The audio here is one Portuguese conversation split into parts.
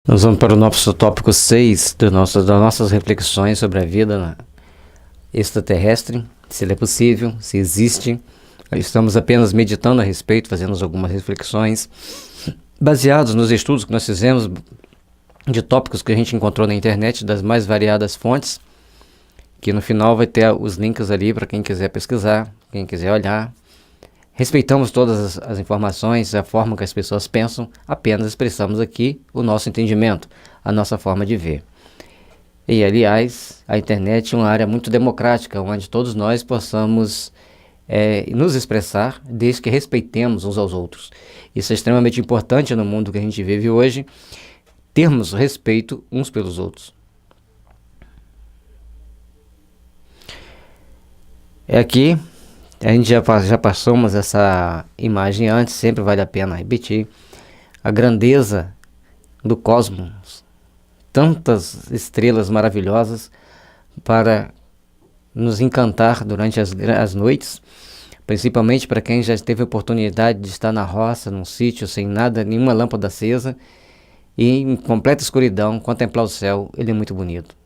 Nós vamos para o nosso tópico 6 das nossas reflexões sobre a vida extraterrestre, se ele é possível, se existe. Estamos apenas meditando a respeito, fazendo algumas reflexões, baseados nos estudos que nós fizemos de tópicos que a gente encontrou na internet, das mais variadas fontes, que no final vai ter os links ali para quem quiser pesquisar, quem quiser olhar. Respeitamos todas as informações, a forma que as pessoas pensam, apenas expressamos aqui o nosso entendimento, a nossa forma de ver. E, aliás, a internet é uma área muito democrática, onde todos nós possamos nos expressar, desde que respeitemos uns aos outros. Isso é extremamente importante no mundo que a gente vive hoje, termos respeito uns pelos outros. Aqui, a gente já passamos essa imagem antes, sempre vale a pena repetir. A grandeza do cosmos, tantas estrelas maravilhosas para nos encantar durante as noites, principalmente para quem já teve a oportunidade de estar na roça, num sítio sem nada, nenhuma lâmpada acesa, e em completa escuridão, contemplar o céu. Ele é muito bonito.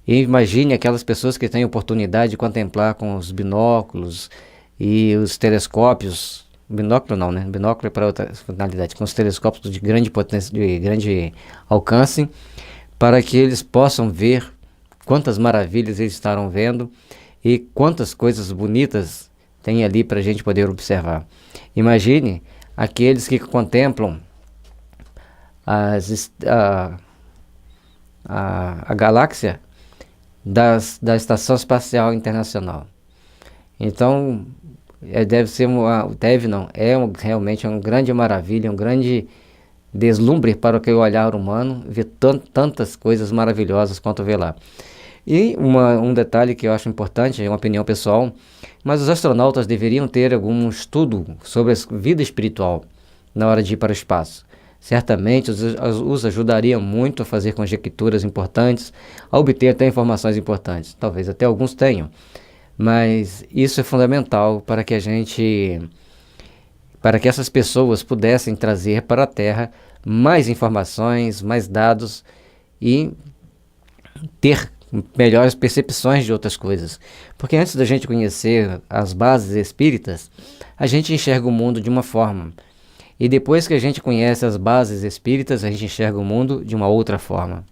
E imagine aquelas pessoas que têm a oportunidade de contemplar com os binóculos e os telescópios. Binóculo não, né? Binóculo é para outra finalidade. Com os telescópios de grande potência, de grande alcance, para que eles possam ver quantas maravilhas eles estarão vendo e quantas coisas bonitas tem ali para a gente poder observar. Imagine aqueles que contemplam a galáxia da Estação Espacial Internacional. Então, realmente uma grande maravilha, um grande deslumbre para o olhar humano, ver tantas coisas maravilhosas quanto vê lá. E um detalhe que eu acho importante, é uma opinião pessoal, mas os astronautas deveriam ter algum estudo sobre a vida espiritual na hora de ir para o espaço. Certamente os ajudaria muito a fazer conjecturas importantes, a obter até informações importantes. Talvez até alguns tenham, mas isso é fundamental para que essas pessoas pudessem trazer para a Terra mais informações, mais dados e ter melhores percepções de outras coisas. Porque antes da gente conhecer as bases espíritas, a gente enxerga o mundo de uma forma. E depois que a gente conhece as bases espíritas, a gente enxerga o mundo de uma outra forma.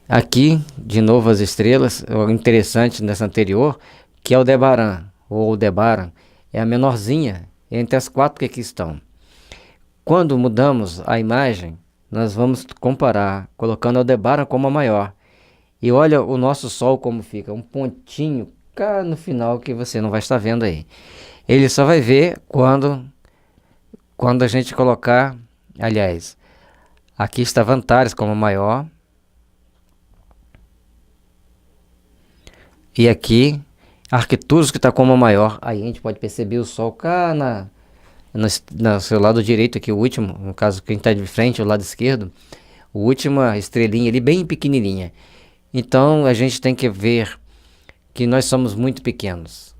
Aqui, de novo, as estrelas. O interessante nessa anterior, que é Aldebaran, ou Aldebaran, é a menorzinha entre as quatro que aqui estão. Quando mudamos a imagem, nós vamos comparar, colocando Aldebaran como a maior. E olha o nosso Sol como fica, um pontinho cá no final que você não vai estar vendo aí. Ele só vai ver quando a gente colocar, aliás, aqui está Antares como maior, e aqui Arcturus que está como maior. Aí a gente pode perceber o Sol cá no seu lado direito aqui, o último, no caso quem está de frente, o lado esquerdo, a última estrelinha ali bem pequenininha. Então a gente tem que ver que nós somos muito pequenos.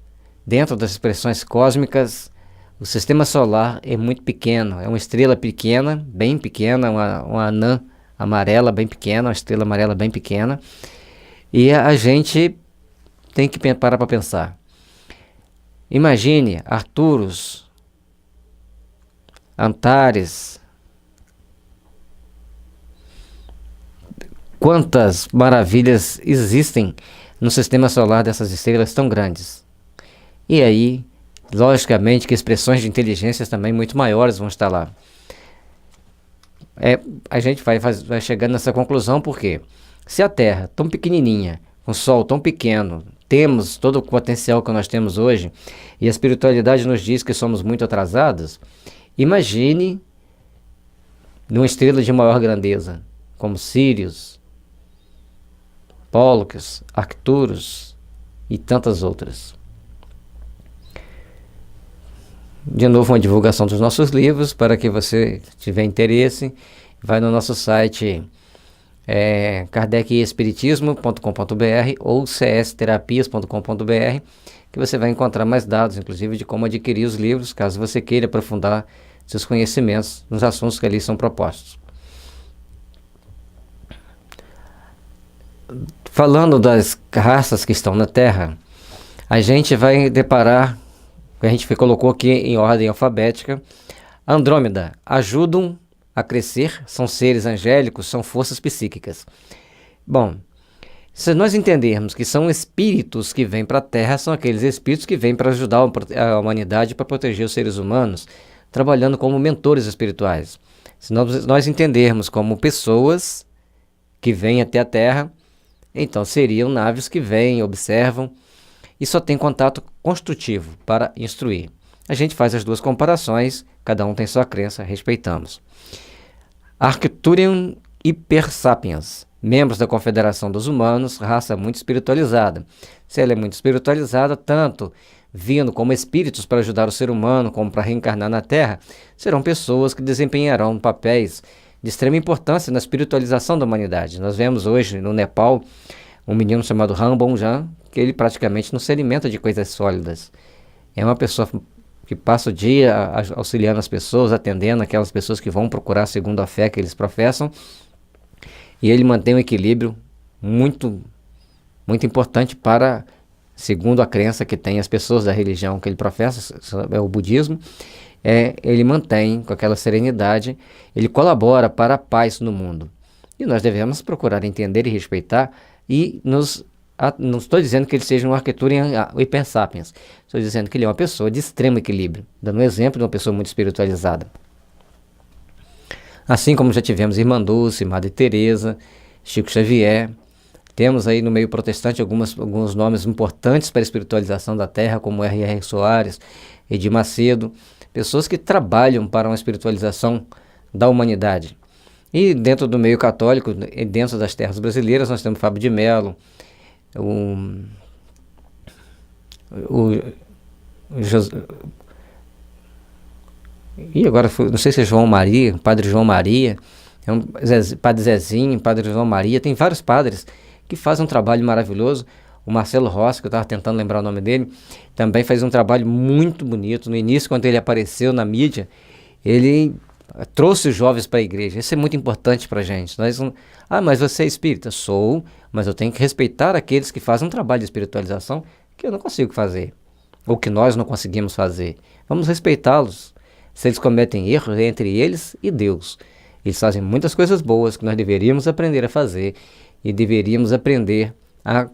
Dentro das expressões cósmicas, o sistema solar é muito pequeno, é uma estrela pequena, bem pequena, uma anã amarela bem pequena, uma estrela amarela bem pequena, e a gente tem que parar para pensar. Imagine Arcturus, Antares, quantas maravilhas existem no sistema solar dessas estrelas tão grandes. E aí, logicamente que expressões de inteligências também muito maiores vão estar lá. A gente vai chegando nessa conclusão porque se a Terra tão pequenininha, com o Sol tão pequeno, temos todo o potencial que nós temos hoje, e a espiritualidade nos diz que somos muito atrasados, imagine numa estrela de maior grandeza, como Sirius, Pollux, Arcturus e tantas outras. De novo, uma divulgação dos nossos livros, para que você tiver interesse, vai no nosso site kardecespiritismo.com.br ou csterapias.com.br, que você vai encontrar mais dados, inclusive de como adquirir os livros, caso você queira aprofundar seus conhecimentos nos assuntos que ali são propostos. Falando das raças que estão na Terra, a gente vai deparar, a gente colocou aqui em ordem alfabética, Andrômeda, ajudam a crescer, são seres angélicos, são forças psíquicas. Bom, se nós entendermos que são espíritos que vêm para a Terra, são aqueles espíritos que vêm para ajudar a humanidade, para proteger os seres humanos, trabalhando como mentores espirituais. Se nós entendermos como pessoas que vêm até a Terra, então seriam naves que vêm, observam e só tem contato construtivo para instruir. A gente faz as duas comparações, cada um tem sua crença, respeitamos. Arcturian Hypersapiens, membros da Confederação dos Humanos, raça muito espiritualizada. Se ela é muito espiritualizada, tanto vindo como espíritos para ajudar o ser humano, como para reencarnar na Terra, serão pessoas que desempenharão papéis de extrema importância na espiritualização da humanidade. Nós vemos hoje no Nepal um menino chamado Rambonjan, que ele praticamente não se alimenta de coisas sólidas. É uma pessoa que passa o dia auxiliando as pessoas, atendendo aquelas pessoas que vão procurar segundo a fé que eles professam, e ele mantém um equilíbrio muito, muito importante para, segundo a crença que tem as pessoas da religião que ele professa, é o budismo, ele mantém com aquela serenidade, ele colabora para a paz no mundo. E nós devemos procurar entender e respeitar, e não estou dizendo que ele seja um Arcturian Hypersapiens, estou dizendo que ele é uma pessoa de extremo equilíbrio, dando um exemplo de uma pessoa muito espiritualizada. Assim como já tivemos Irmã Dulce, Madre Teresa, Chico Xavier, temos aí no meio protestante alguns nomes importantes para a espiritualização da Terra, como R.R. Soares, Edir Macedo, pessoas que trabalham para uma espiritualização da humanidade. E dentro do meio católico, dentro das terras brasileiras, nós temos Fábio de Mello, e agora, não sei se é João Maria, Padre João Maria, Padre Zezinho, Padre João Maria, tem vários padres que fazem um trabalho maravilhoso. O Marcelo Rossi, que eu estava tentando lembrar o nome dele, também faz um trabalho muito bonito. No início, quando ele apareceu na mídia, ele trouxe os jovens para a igreja. Isso é muito importante para a gente. Mas você é espírita? Sou, mas eu tenho que respeitar aqueles que fazem um trabalho de espiritualização que eu não consigo fazer, ou que nós não conseguimos fazer. Vamos respeitá-los. Se eles cometem erros, é entre eles e Deus. Eles fazem muitas coisas boas que nós deveríamos aprender a fazer e deveríamos aprender a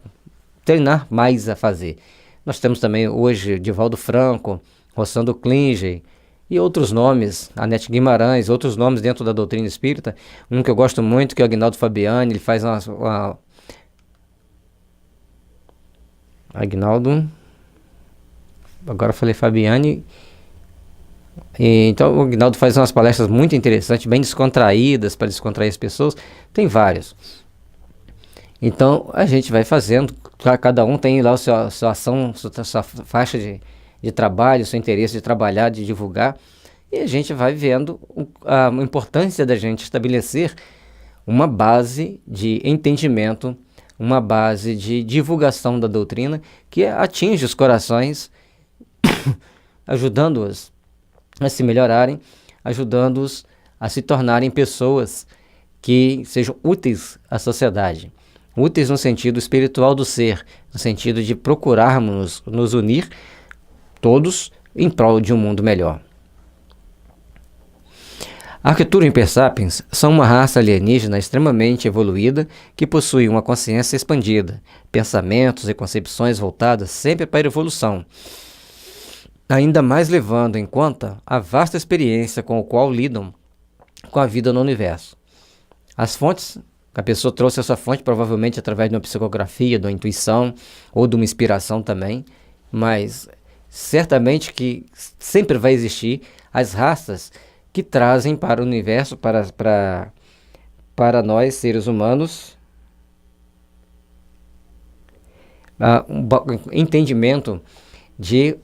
treinar mais a fazer. Nós temos também hoje Divaldo Franco, Rossando Klinger e outros nomes, Anete Guimarães, outros nomes dentro da doutrina espírita. Um que eu gosto muito, que é o Aguinaldo Fabiani, ele faz Aguinaldo, agora eu falei Fabiani. Então o Aguinaldo faz umas palestras muito interessantes, bem descontraídas, para descontrair as pessoas. Tem vários. Então a gente vai fazendo, cada um tem lá sua ação, sua faixa de trabalho, seu interesse de trabalhar, de divulgar, e a gente vai vendo a importância da gente estabelecer uma base de entendimento, uma base de divulgação da doutrina que atinge os corações, ajudando-os a se melhorarem, ajudando-os a se tornarem pessoas que sejam úteis à sociedade. Úteis no sentido espiritual do ser, no sentido de procurarmos nos unir todos em prol de um mundo melhor. Arcturian Hypersapiens são uma raça alienígena extremamente evoluída que possui uma consciência expandida, pensamentos e concepções voltadas sempre para a evolução, ainda mais levando em conta a vasta experiência com a qual lidam com a vida no universo. As fontes, a pessoa trouxe a sua fonte provavelmente através de uma psicografia, de uma intuição ou de uma inspiração também, mas certamente que sempre vai existir as raças que trazem para o universo, para nós seres humanos, um entendimento de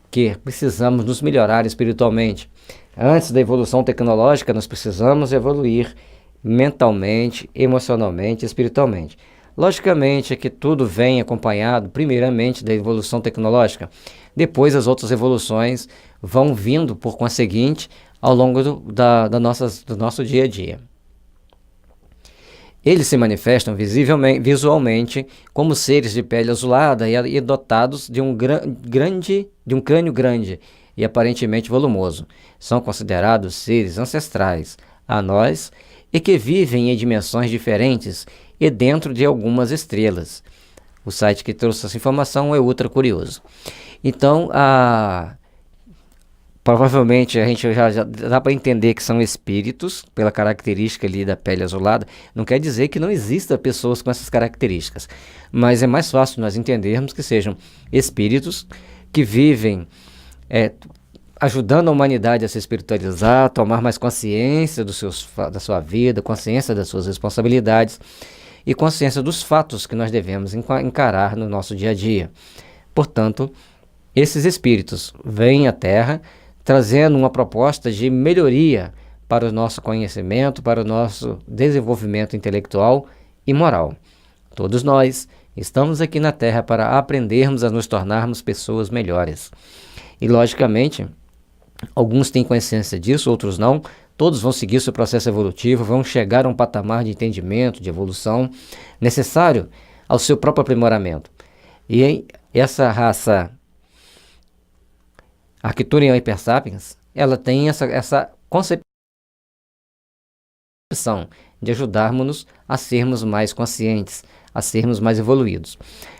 que precisamos nos melhorar espiritualmente. Antes da evolução tecnológica, nós precisamos evoluir mentalmente, emocionalmente, espiritualmente. Logicamente é que tudo vem acompanhado, primeiramente, da evolução tecnológica. Depois as outras evoluções vão vindo, por conseguinte, ao longo do nosso dia a dia. Eles se manifestam visualmente como seres de pele azulada e dotados de um crânio grande e aparentemente volumoso. São considerados seres ancestrais a nós e que vivem em dimensões diferentes e dentro de algumas estrelas. O site que trouxe essa informação é Ultra Curioso. Então, provavelmente a gente já dá para entender que são espíritos, pela característica ali da pele azulada. Não quer dizer que não existam pessoas com essas características, mas é mais fácil nós entendermos que sejam espíritos que vivem ajudando a humanidade a se espiritualizar, a tomar mais consciência da sua vida, consciência das suas responsabilidades e consciência dos fatos que nós devemos encarar no nosso dia a dia. Portanto, esses espíritos vêm à Terra trazendo uma proposta de melhoria para o nosso conhecimento, para o nosso desenvolvimento intelectual e moral. Todos nós estamos aqui na Terra para aprendermos a nos tornarmos pessoas melhores. E, logicamente, alguns têm consciência disso, outros não. Todos vão seguir seu processo evolutivo, vão chegar a um patamar de entendimento, de evolução, necessário ao seu próprio aprimoramento. E essa raça Arcturian Hyper Sapiens, ela tem essa concepção de ajudarmos-nos a sermos mais conscientes, a sermos mais evoluídos.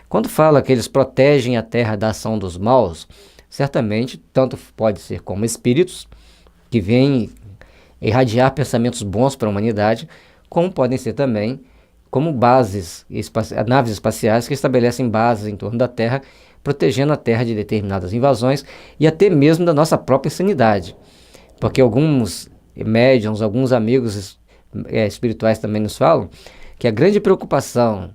Quando fala que eles protegem a Terra da ação dos maus, certamente, tanto pode ser como espíritos que vêm irradiar pensamentos bons para a humanidade, como podem ser também como naves espaciais que estabelecem bases em torno da Terra, protegendo a Terra de determinadas invasões e até mesmo da nossa própria insanidade. Porque alguns médiuns, alguns amigos espirituais também nos falam que a grande preocupação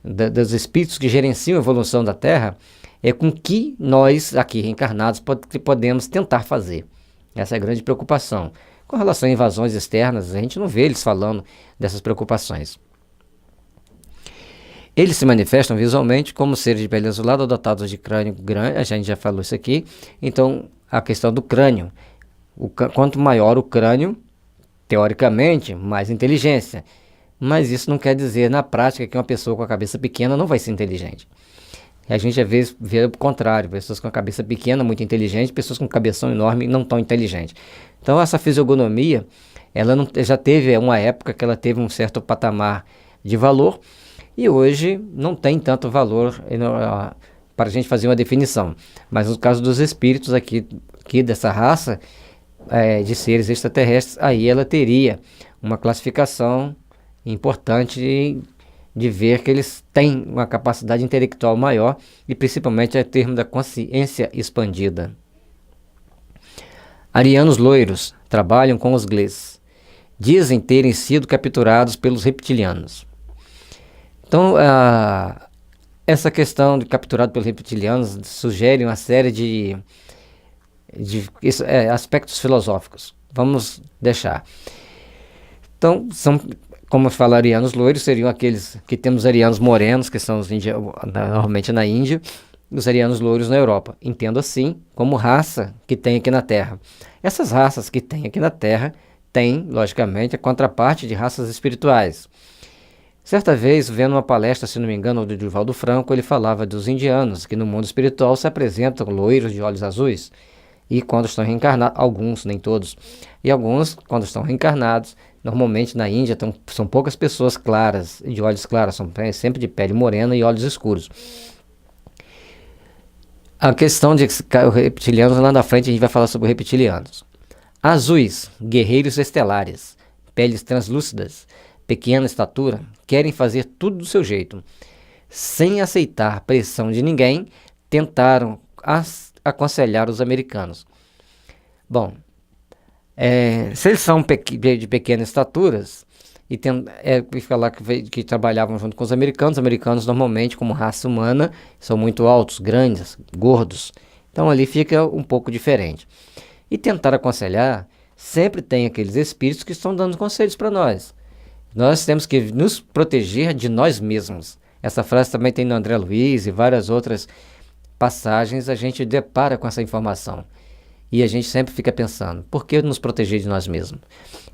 dos espíritos que gerenciam a evolução da Terra é com que nós, aqui reencarnados, podemos tentar fazer. Essa é a grande preocupação. Com relação a invasões externas, a gente não vê eles falando dessas preocupações. Eles se manifestam visualmente como seres de pele azulada dotados de crânio grande, a gente já falou isso aqui. Então, a questão do crânio. Quanto maior o crânio, teoricamente, mais inteligência. Mas isso não quer dizer, na prática, que uma pessoa com a cabeça pequena não vai ser inteligente. A gente às vezes vê o contrário, pessoas com a cabeça pequena, muito inteligente, pessoas com cabeção enorme, não tão inteligente. Então essa fisionomia, ela já teve uma época que ela teve um certo patamar de valor, e hoje não tem tanto valor para a gente fazer uma definição. Mas no caso dos espíritos aqui dessa raça de seres extraterrestres, aí ela teria uma classificação importante de ver que eles têm uma capacidade intelectual maior e principalmente a termo da consciência expandida. Arianos loiros trabalham com os Glês. Dizem terem sido capturados pelos reptilianos. Então, essa questão de capturado pelos reptilianos sugere uma série de aspectos filosóficos. Vamos deixar. Então, como eu falo, arianos loiros seriam aqueles que temos arianos morenos, que são normalmente na Índia, e os arianos loiros na Europa. Entendo assim como raça que tem aqui na Terra. Essas raças que tem aqui na Terra têm, logicamente, a contraparte de raças espirituais. Certa vez, vendo uma palestra, se não me engano, do Divaldo Franco, ele falava dos indianos, que no mundo espiritual se apresentam loiros de olhos azuis, e quando estão reencarnados, alguns, nem todos, e alguns, quando estão reencarnados, normalmente na Índia são poucas pessoas claras, de olhos claros, são sempre de pele morena e olhos escuros. A questão de reptilianos, lá na frente a gente vai falar sobre reptilianos. Azuis, guerreiros estelares, peles translúcidas, pequena estatura, querem fazer tudo do seu jeito. Sem aceitar pressão de ninguém, tentaram aconselhar os americanos. Bom, se eles são de pequenas estaturas, e falar que trabalhavam junto com os americanos normalmente, como raça humana, são muito altos, grandes, gordos. Então ali fica um pouco diferente. E tentar aconselhar, sempre tem aqueles espíritos que estão dando conselhos para nós. Nós temos que nos proteger de nós mesmos. Essa frase também tem no André Luiz e várias outras passagens, a gente depara com essa informação. E a gente sempre fica pensando, por que nos proteger de nós mesmos?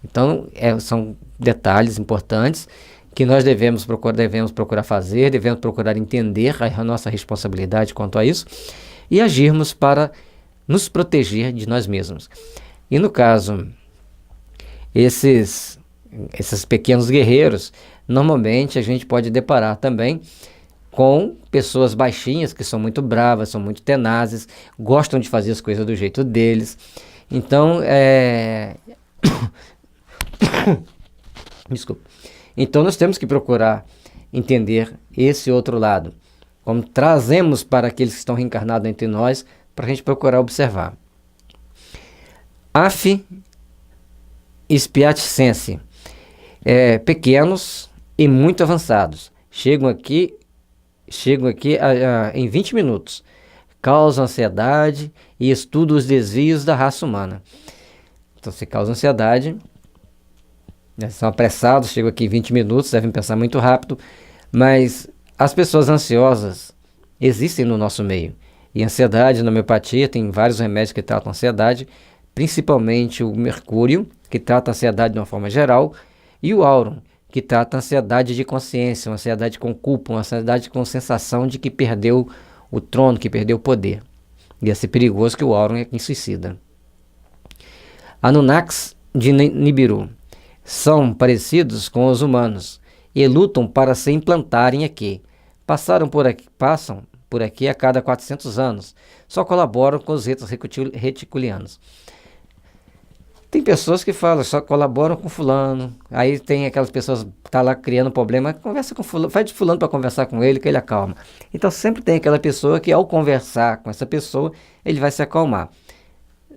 Então, são detalhes importantes que nós devemos procurar fazer, devemos procurar entender a nossa responsabilidade quanto a isso e agirmos para nos proteger de nós mesmos. E no caso, esses pequenos guerreiros, normalmente a gente pode deparar também com pessoas baixinhas que são muito bravas, são muito tenazes, gostam de fazer as coisas do jeito deles. Então, desculpa. Então nós temos que procurar entender esse outro lado, como trazemos para aqueles que estão reencarnados entre nós, para a gente procurar observar. Af Spiaticense, pequenos e muito avançados, chegam aqui em 20 minutos, causam ansiedade e estudam os desvios da raça humana. Então, se causa ansiedade, são apressados, chegam aqui em 20 minutos, devem pensar muito rápido, mas as pessoas ansiosas existem no nosso meio. E ansiedade, na homeopatia, tem vários remédios que tratam ansiedade, principalmente o mercúrio, que trata a ansiedade de uma forma geral, e o áuron, que trata a ansiedade de consciência, uma ansiedade com culpa, uma ansiedade com sensação de que perdeu o trono, que perdeu o poder. E é ser perigoso que o áuron é quem suicida. Anunnakis de Nibiru são parecidos com os humanos e lutam para se implantarem aqui. Passam por aqui a cada 400 anos. Só colaboram com os retos reticulianos. Tem pessoas que falam, só colaboram com fulano. Aí tem aquelas pessoas que estão lá criando problema, conversa com fulano, faz de fulano para conversar com ele, que ele acalma. Então sempre tem aquela pessoa que ao conversar com essa pessoa, ele vai se acalmar.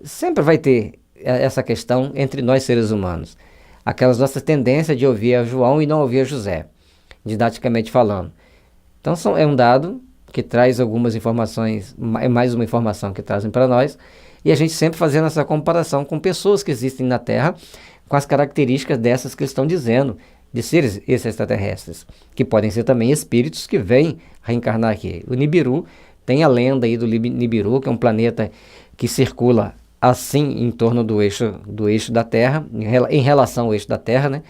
Sempre vai ter essa questão entre nós seres humanos. Aquelas nossas tendências de ouvir a João e não ouvir a José, didaticamente falando. Então é um dado que traz algumas informações, é mais uma informação que trazem para nós, e a gente sempre fazendo essa comparação com pessoas que existem na Terra, com as características dessas que estão dizendo, de seres extraterrestres, que podem ser também espíritos que vêm reencarnar aqui. O Nibiru, tem a lenda aí do Nibiru, que é um planeta que circula assim em torno do eixo da Terra, em relação ao eixo da Terra, né?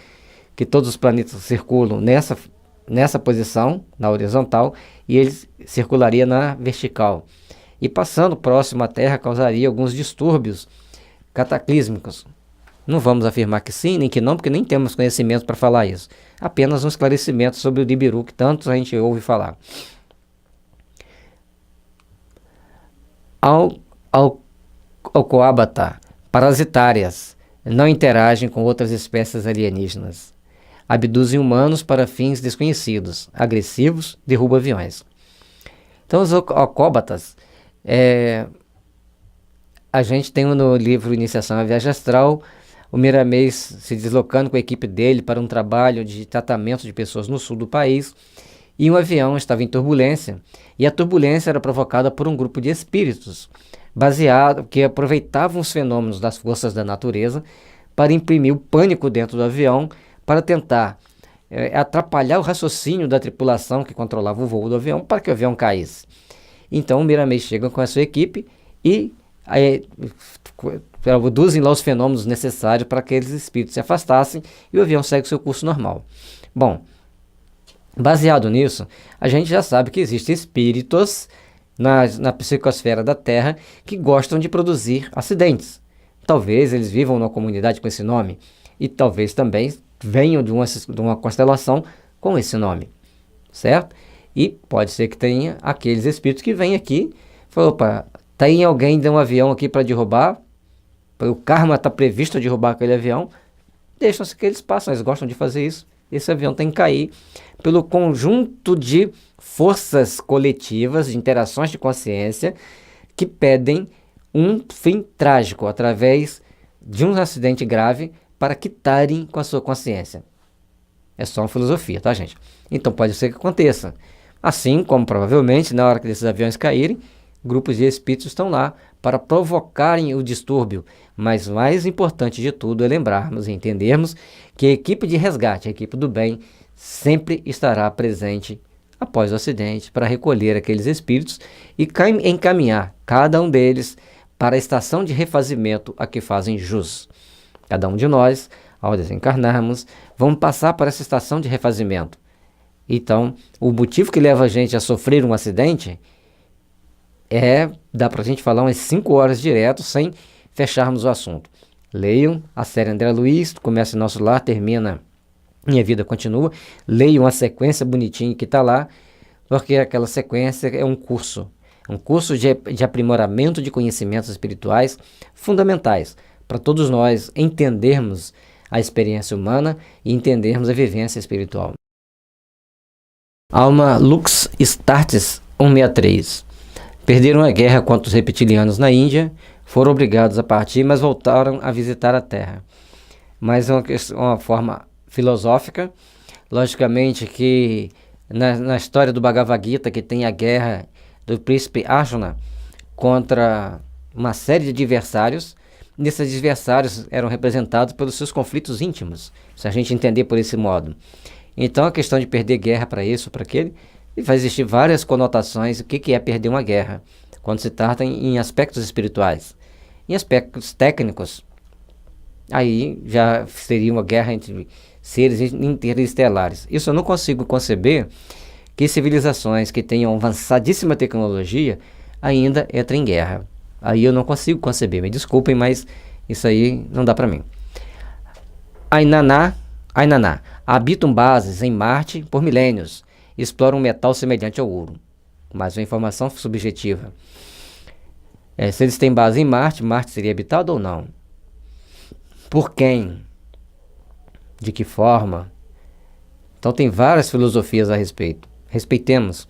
Que todos os planetas circulam nessa posição, na horizontal, e eles circularia na vertical. E passando próximo à Terra causaria alguns distúrbios cataclísmicos. Não vamos afirmar que sim, nem que não, porque nem temos conhecimento para falar isso. Apenas um esclarecimento sobre o Nibiru, que tanto a gente ouve falar. Alcoabata, parasitárias, não interagem com outras espécies alienígenas. Abduzem humanos para fins desconhecidos, agressivos, derrubam aviões. Então os alcoabatas, a gente tem no livro Iniciação à Viagem Astral, o Miramês se deslocando com a equipe dele para um trabalho de tratamento de pessoas no sul do país, e um avião estava em turbulência, e a turbulência era provocada por um grupo de espíritos, que aproveitavam os fenômenos das forças da natureza para imprimir o pânico dentro do avião, para tentar atrapalhar o raciocínio da tripulação que controlava o voo do avião, para que o avião caísse. Então o Miramês chega com a sua equipe e produzem lá os fenômenos necessários para que aqueles espíritos se afastassem e o avião segue o seu curso normal. Bom, baseado nisso, a gente já sabe que existem espíritos na psicosfera da Terra que gostam de produzir acidentes. Talvez eles vivam numa comunidade com esse nome e talvez também venham de uma constelação com esse nome, certo? E pode ser que tenha aqueles espíritos que vêm aqui e falam, opa, tem alguém de um avião aqui para derrubar, o karma está previsto derrubar aquele avião, deixam-se que eles passam, eles gostam de fazer isso. Esse avião tem que cair pelo conjunto de forças coletivas, de interações de consciência, que pedem um fim trágico através de um acidente grave para quitarem com a sua consciência. É só uma filosofia, tá, gente? Então pode ser que aconteça. Assim como provavelmente na hora que esses aviões caírem, grupos de espíritos estão lá para provocarem o distúrbio. Mas o mais importante de tudo é lembrarmos e entendermos que a equipe de resgate, a equipe do bem, sempre estará presente após o acidente para recolher aqueles espíritos e encaminhar cada um deles para a estação de refazimento a que fazem jus. Cada um de nós, ao desencarnarmos, vamos passar por essa estação de refazimento. Então, o motivo que leva a gente a sofrer um acidente dá pra gente falar umas 5 horas direto sem fecharmos o assunto. Leiam a série André Luiz, começa em Nosso Lar, termina Minha Vida Continua. Leiam a sequência bonitinha que está lá, porque aquela sequência é um curso de aprimoramento de conhecimentos espirituais fundamentais para todos nós entendermos a experiência humana e entendermos a vivência espiritual. Alma Lux Startes 163. Perderam a guerra contra os reptilianos na Índia, foram obrigados a partir, mas voltaram a visitar a Terra. Mas uma forma filosófica, logicamente que na história do Bhagavad Gita, que tem a guerra do príncipe Arjuna contra uma série de adversários, nesses adversários eram representados pelos seus conflitos íntimos, se a gente entender por esse modo. Então a questão de perder guerra para isso, para aquele, vai existir várias conotações. O que é perder uma guerra? Quando se trata em aspectos espirituais. Em aspectos técnicos, aí já seria uma guerra entre seres interestelares. Isso eu não consigo conceber que civilizações que tenham avançadíssima tecnologia ainda entrem em guerra. Aí eu não consigo conceber, me desculpem, mas isso aí não dá para mim. Ainana habitam bases em Marte por milênios, exploram um metal semelhante ao ouro. Mais uma informação subjetiva. Se eles têm base em Marte, Marte seria habitado ou não? Por quem? De que forma? Então tem várias filosofias a respeito. Respeitemos.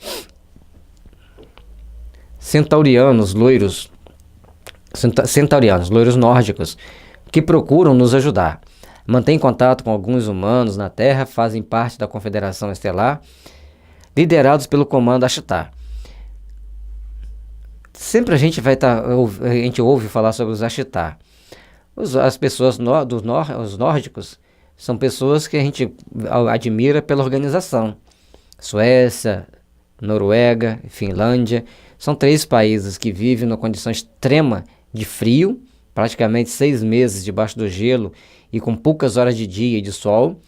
Centaurianos, loiros nórdicos, que procuram nos ajudar. Mantêm contato com alguns humanos na Terra, fazem parte da Confederação Estelar, liderados pelo comando Ashtar. Sempre a gente ouve falar sobre os Ashtar. As pessoas os nórdicos são pessoas que a gente admira pela organização. Suécia, Noruega, Finlândia, são 3 países que vivem numa condição extrema de frio, praticamente 6 meses debaixo do gelo e com poucas horas de dia e de sol,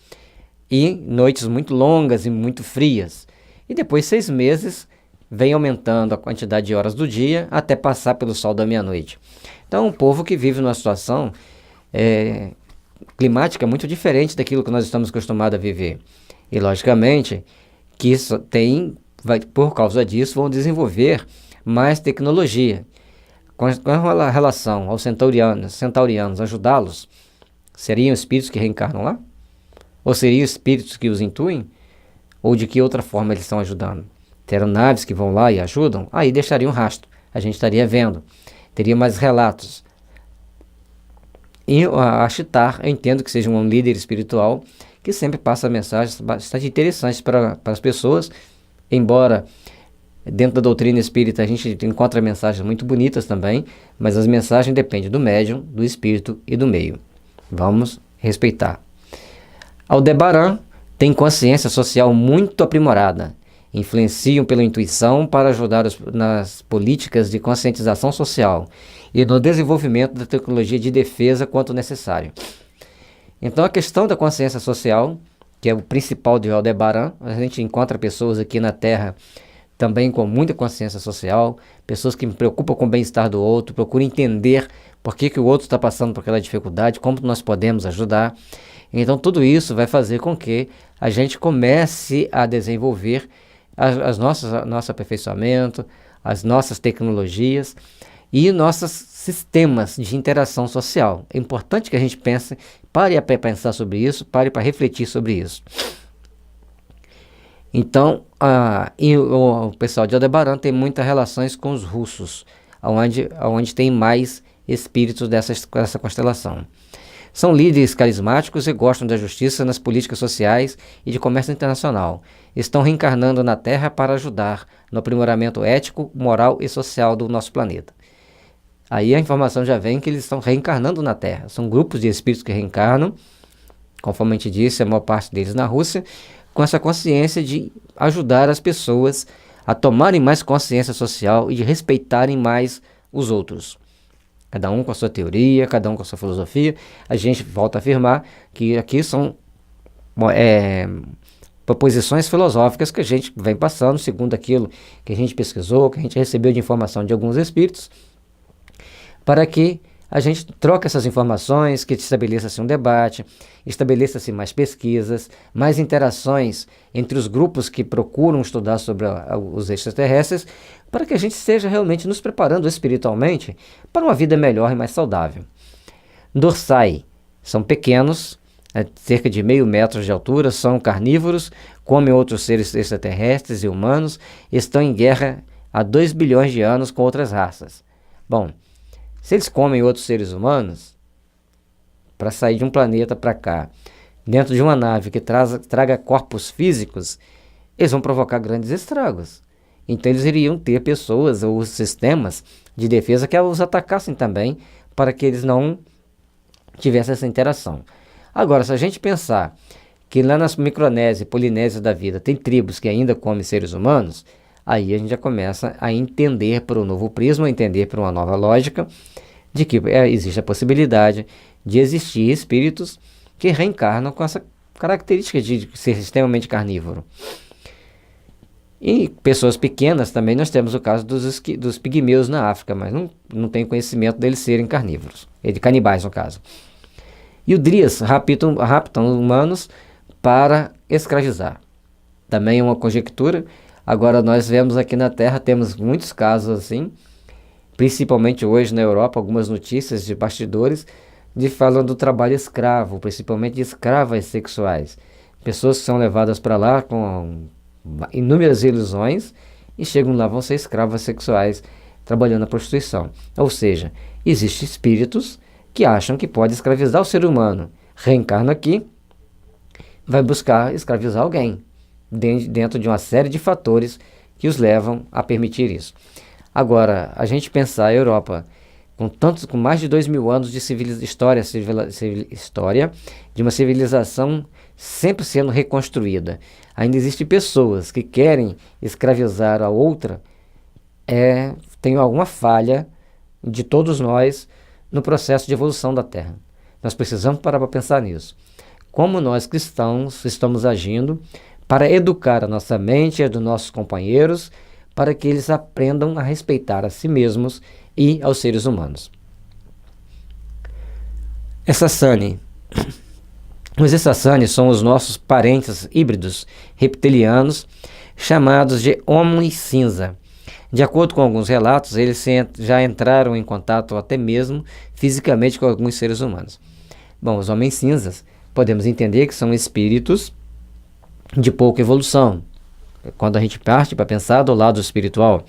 e noites muito longas e muito frias. E depois 6 meses vem aumentando a quantidade de horas do dia até passar pelo sol da meia-noite. Então, um povo que vive numa situação climática muito diferente daquilo que nós estamos acostumados a viver. E, logicamente, que isso por causa disso, vão desenvolver mais tecnologia. Com a relação aos centaurianos ajudá-los, seriam espíritos que reencarnam lá? Ou seriam espíritos que os intuem? Ou de que outra forma eles estão ajudando? Terão naves que vão lá e ajudam? Aí deixariam um rastro, a gente estaria vendo, teria mais relatos. E a Ashtar, eu entendo que seja um líder espiritual que sempre passa mensagens bastante interessantes para as pessoas, embora dentro da doutrina espírita a gente encontra mensagens muito bonitas também, mas as mensagens dependem do médium, do espírito e do meio. Vamos respeitar. Aldebaran tem consciência social muito aprimorada, influenciam pela intuição para ajudar nas políticas de conscientização social e no desenvolvimento da tecnologia de defesa quanto necessário. Então a questão da consciência social, que é o principal de Aldebaran, a gente encontra pessoas aqui na Terra também com muita consciência social, pessoas que se preocupam com o bem-estar do outro, procuram entender por que o outro está passando por aquela dificuldade, como nós podemos ajudar. Então tudo isso vai fazer com que a gente comece a desenvolver nosso aperfeiçoamento, as nossas tecnologias e nossos sistemas de interação social. É importante que a gente pare para pensar sobre isso, pare para refletir sobre isso. Então, o pessoal de Aldebaran tem muitas relações com os russos, onde tem mais espíritos dessa constelação. São líderes carismáticos e gostam da justiça nas políticas sociais e de comércio internacional. Estão reencarnando na Terra para ajudar no aprimoramento ético, moral e social do nosso planeta. Aí a informação já vem que eles estão reencarnando na Terra. São grupos de espíritos que reencarnam, conforme a gente disse, a maior parte deles na Rússia, com essa consciência de ajudar as pessoas a tomarem mais consciência social e de respeitarem mais os outros. Cada um com a sua teoria, cada um com a sua filosofia. A gente volta a afirmar que aqui são proposições filosóficas que a gente vem passando segundo aquilo que a gente pesquisou, que a gente recebeu de informação de alguns espíritos, para que a gente troque essas informações, que estabeleça-se um debate, estabeleça-se mais pesquisas, mais interações entre os grupos que procuram estudar sobre os extraterrestres, para que a gente esteja realmente nos preparando espiritualmente para uma vida melhor e mais saudável. Dorsai são pequenos, cerca de 0,5 metro de altura, são carnívoros, comem outros seres extraterrestres e humanos, estão em guerra há 2 bilhões de anos com outras raças. Bom, se eles comem outros seres humanos, para sair de um planeta para cá, dentro de uma nave que traga corpos físicos, eles vão provocar grandes estragos. Então eles iriam ter pessoas ou sistemas de defesa que os atacassem também, para que eles não tivessem essa interação. Agora, se a gente pensar que lá na Micronésia, Polinésia da vida, tem tribos que ainda comem seres humanos, aí a gente já começa a entender por um novo prisma, a entender por uma nova lógica, de que existe a possibilidade de existir espíritos que reencarnam com essa característica de ser extremamente carnívoro. E pessoas pequenas também, nós temos o caso dos pigmeus na África, mas não tem conhecimento deles serem carnívoros, de canibais no caso. E o Drias raptam humanos para escravizar. Também é uma conjectura. Agora nós vemos aqui na Terra, temos muitos casos assim, principalmente hoje na Europa, algumas notícias de bastidores falando do trabalho escravo, principalmente de escravas sexuais. Pessoas que são levadas para lá com inúmeras ilusões e chegam lá, vão ser escravas sexuais trabalhando na prostituição. Ou seja, existem espíritos que acham que pode escravizar o ser humano. Reencarna aqui, vai buscar escravizar alguém, dentro de uma série de fatores que os levam a permitir isso. Agora, a gente pensar a Europa, com mais de 2.000 anos de história, de uma civilização sempre sendo reconstruída, ainda existem pessoas que querem escravizar a outra, tem alguma falha de todos nós no processo de evolução da Terra. Nós precisamos parar para pensar nisso. Como nós cristãos estamos agindo para educar a nossa mente e a dos nossos companheiros, para que eles aprendam a respeitar a si mesmos e aos seres humanos. Essassani. Os Essassani são os nossos parentes híbridos reptilianos, chamados de homens cinza. De acordo com alguns relatos, eles já entraram em contato até mesmo fisicamente com alguns seres humanos. Bom, os homens cinzas, podemos entender que são espíritos de pouca evolução. Quando a gente parte para pensar do lado espiritual,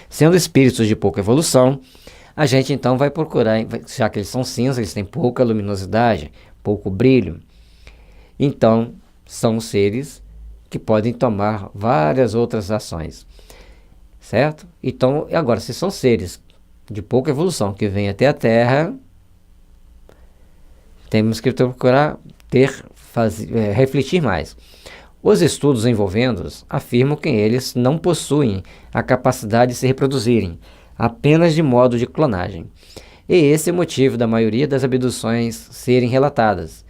sendo espíritos de pouca evolução, a gente então vai procurar, já que eles são cinzas, eles têm pouca luminosidade, pouco brilho. Então, são seres que podem tomar várias outras ações. Certo? Então, agora, se são seres de pouca evolução que vêm até a Terra, temos que procurar refletir mais. Os estudos envolvendo-os afirmam que eles não possuem a capacidade de se reproduzirem, apenas de modo de clonagem. E esse é o motivo da maioria das abduções serem relatadas.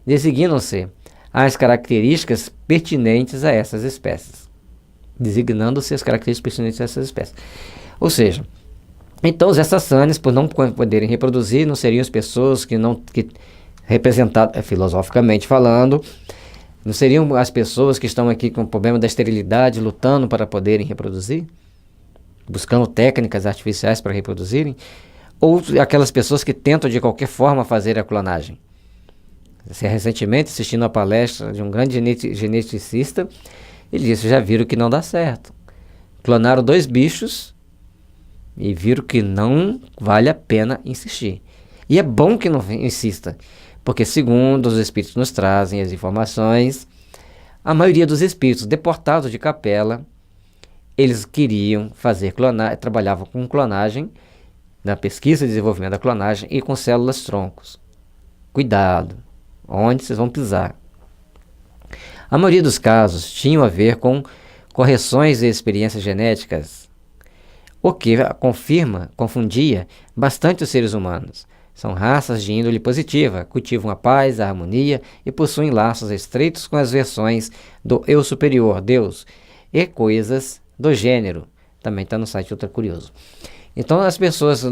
Designam-se as características pertinentes a essas espécies. Designando-se as características pertinentes a essas espécies. Ou seja, então os Essassanis, por não poderem reproduzir, não seriam as pessoas que representadas filosoficamente falando, não seriam as pessoas que estão aqui com o problema da esterilidade, lutando para poderem reproduzir, buscando técnicas artificiais para reproduzirem, ou aquelas pessoas que tentam de qualquer forma fazer a clonagem. Recentemente, assistindo a palestra de um grande geneticista, ele disse: já viram que não dá certo. Clonaram 2 bichos e viram que não vale a pena insistir. E é bom que não insista, porque segundo os espíritos nos trazem as informações, a maioria dos espíritos deportados de capela, eles queriam fazer clonagem, trabalhavam com clonagem, na pesquisa e desenvolvimento da clonagem e com células troncos. Cuidado, onde vocês vão pisar. A maioria dos casos tinham a ver com correções de experiências genéticas o que confundia bastante os seres humanos. São raças de índole positiva, cultivam a paz, a harmonia e possuem laços estreitos com as versões do eu superior, Deus, e coisas do gênero. Também está no site Ultra Curioso. Então as pessoas,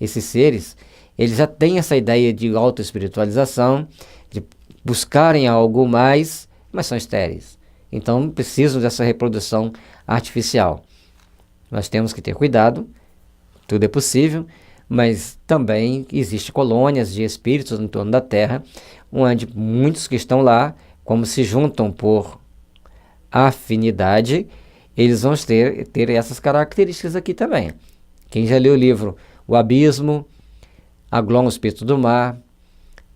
esses seres, eles já têm essa ideia de autoespiritualização, de buscarem algo mais, mas são estéreis. Então precisam dessa reprodução artificial. Nós temos que ter cuidado, tudo é possível, mas também existem colônias de espíritos em torno da Terra, onde muitos que estão lá, como se juntam por afinidade, eles vão ter essas características aqui também. Quem já leu o livro O Abismo, Aglon, o Espírito do Mar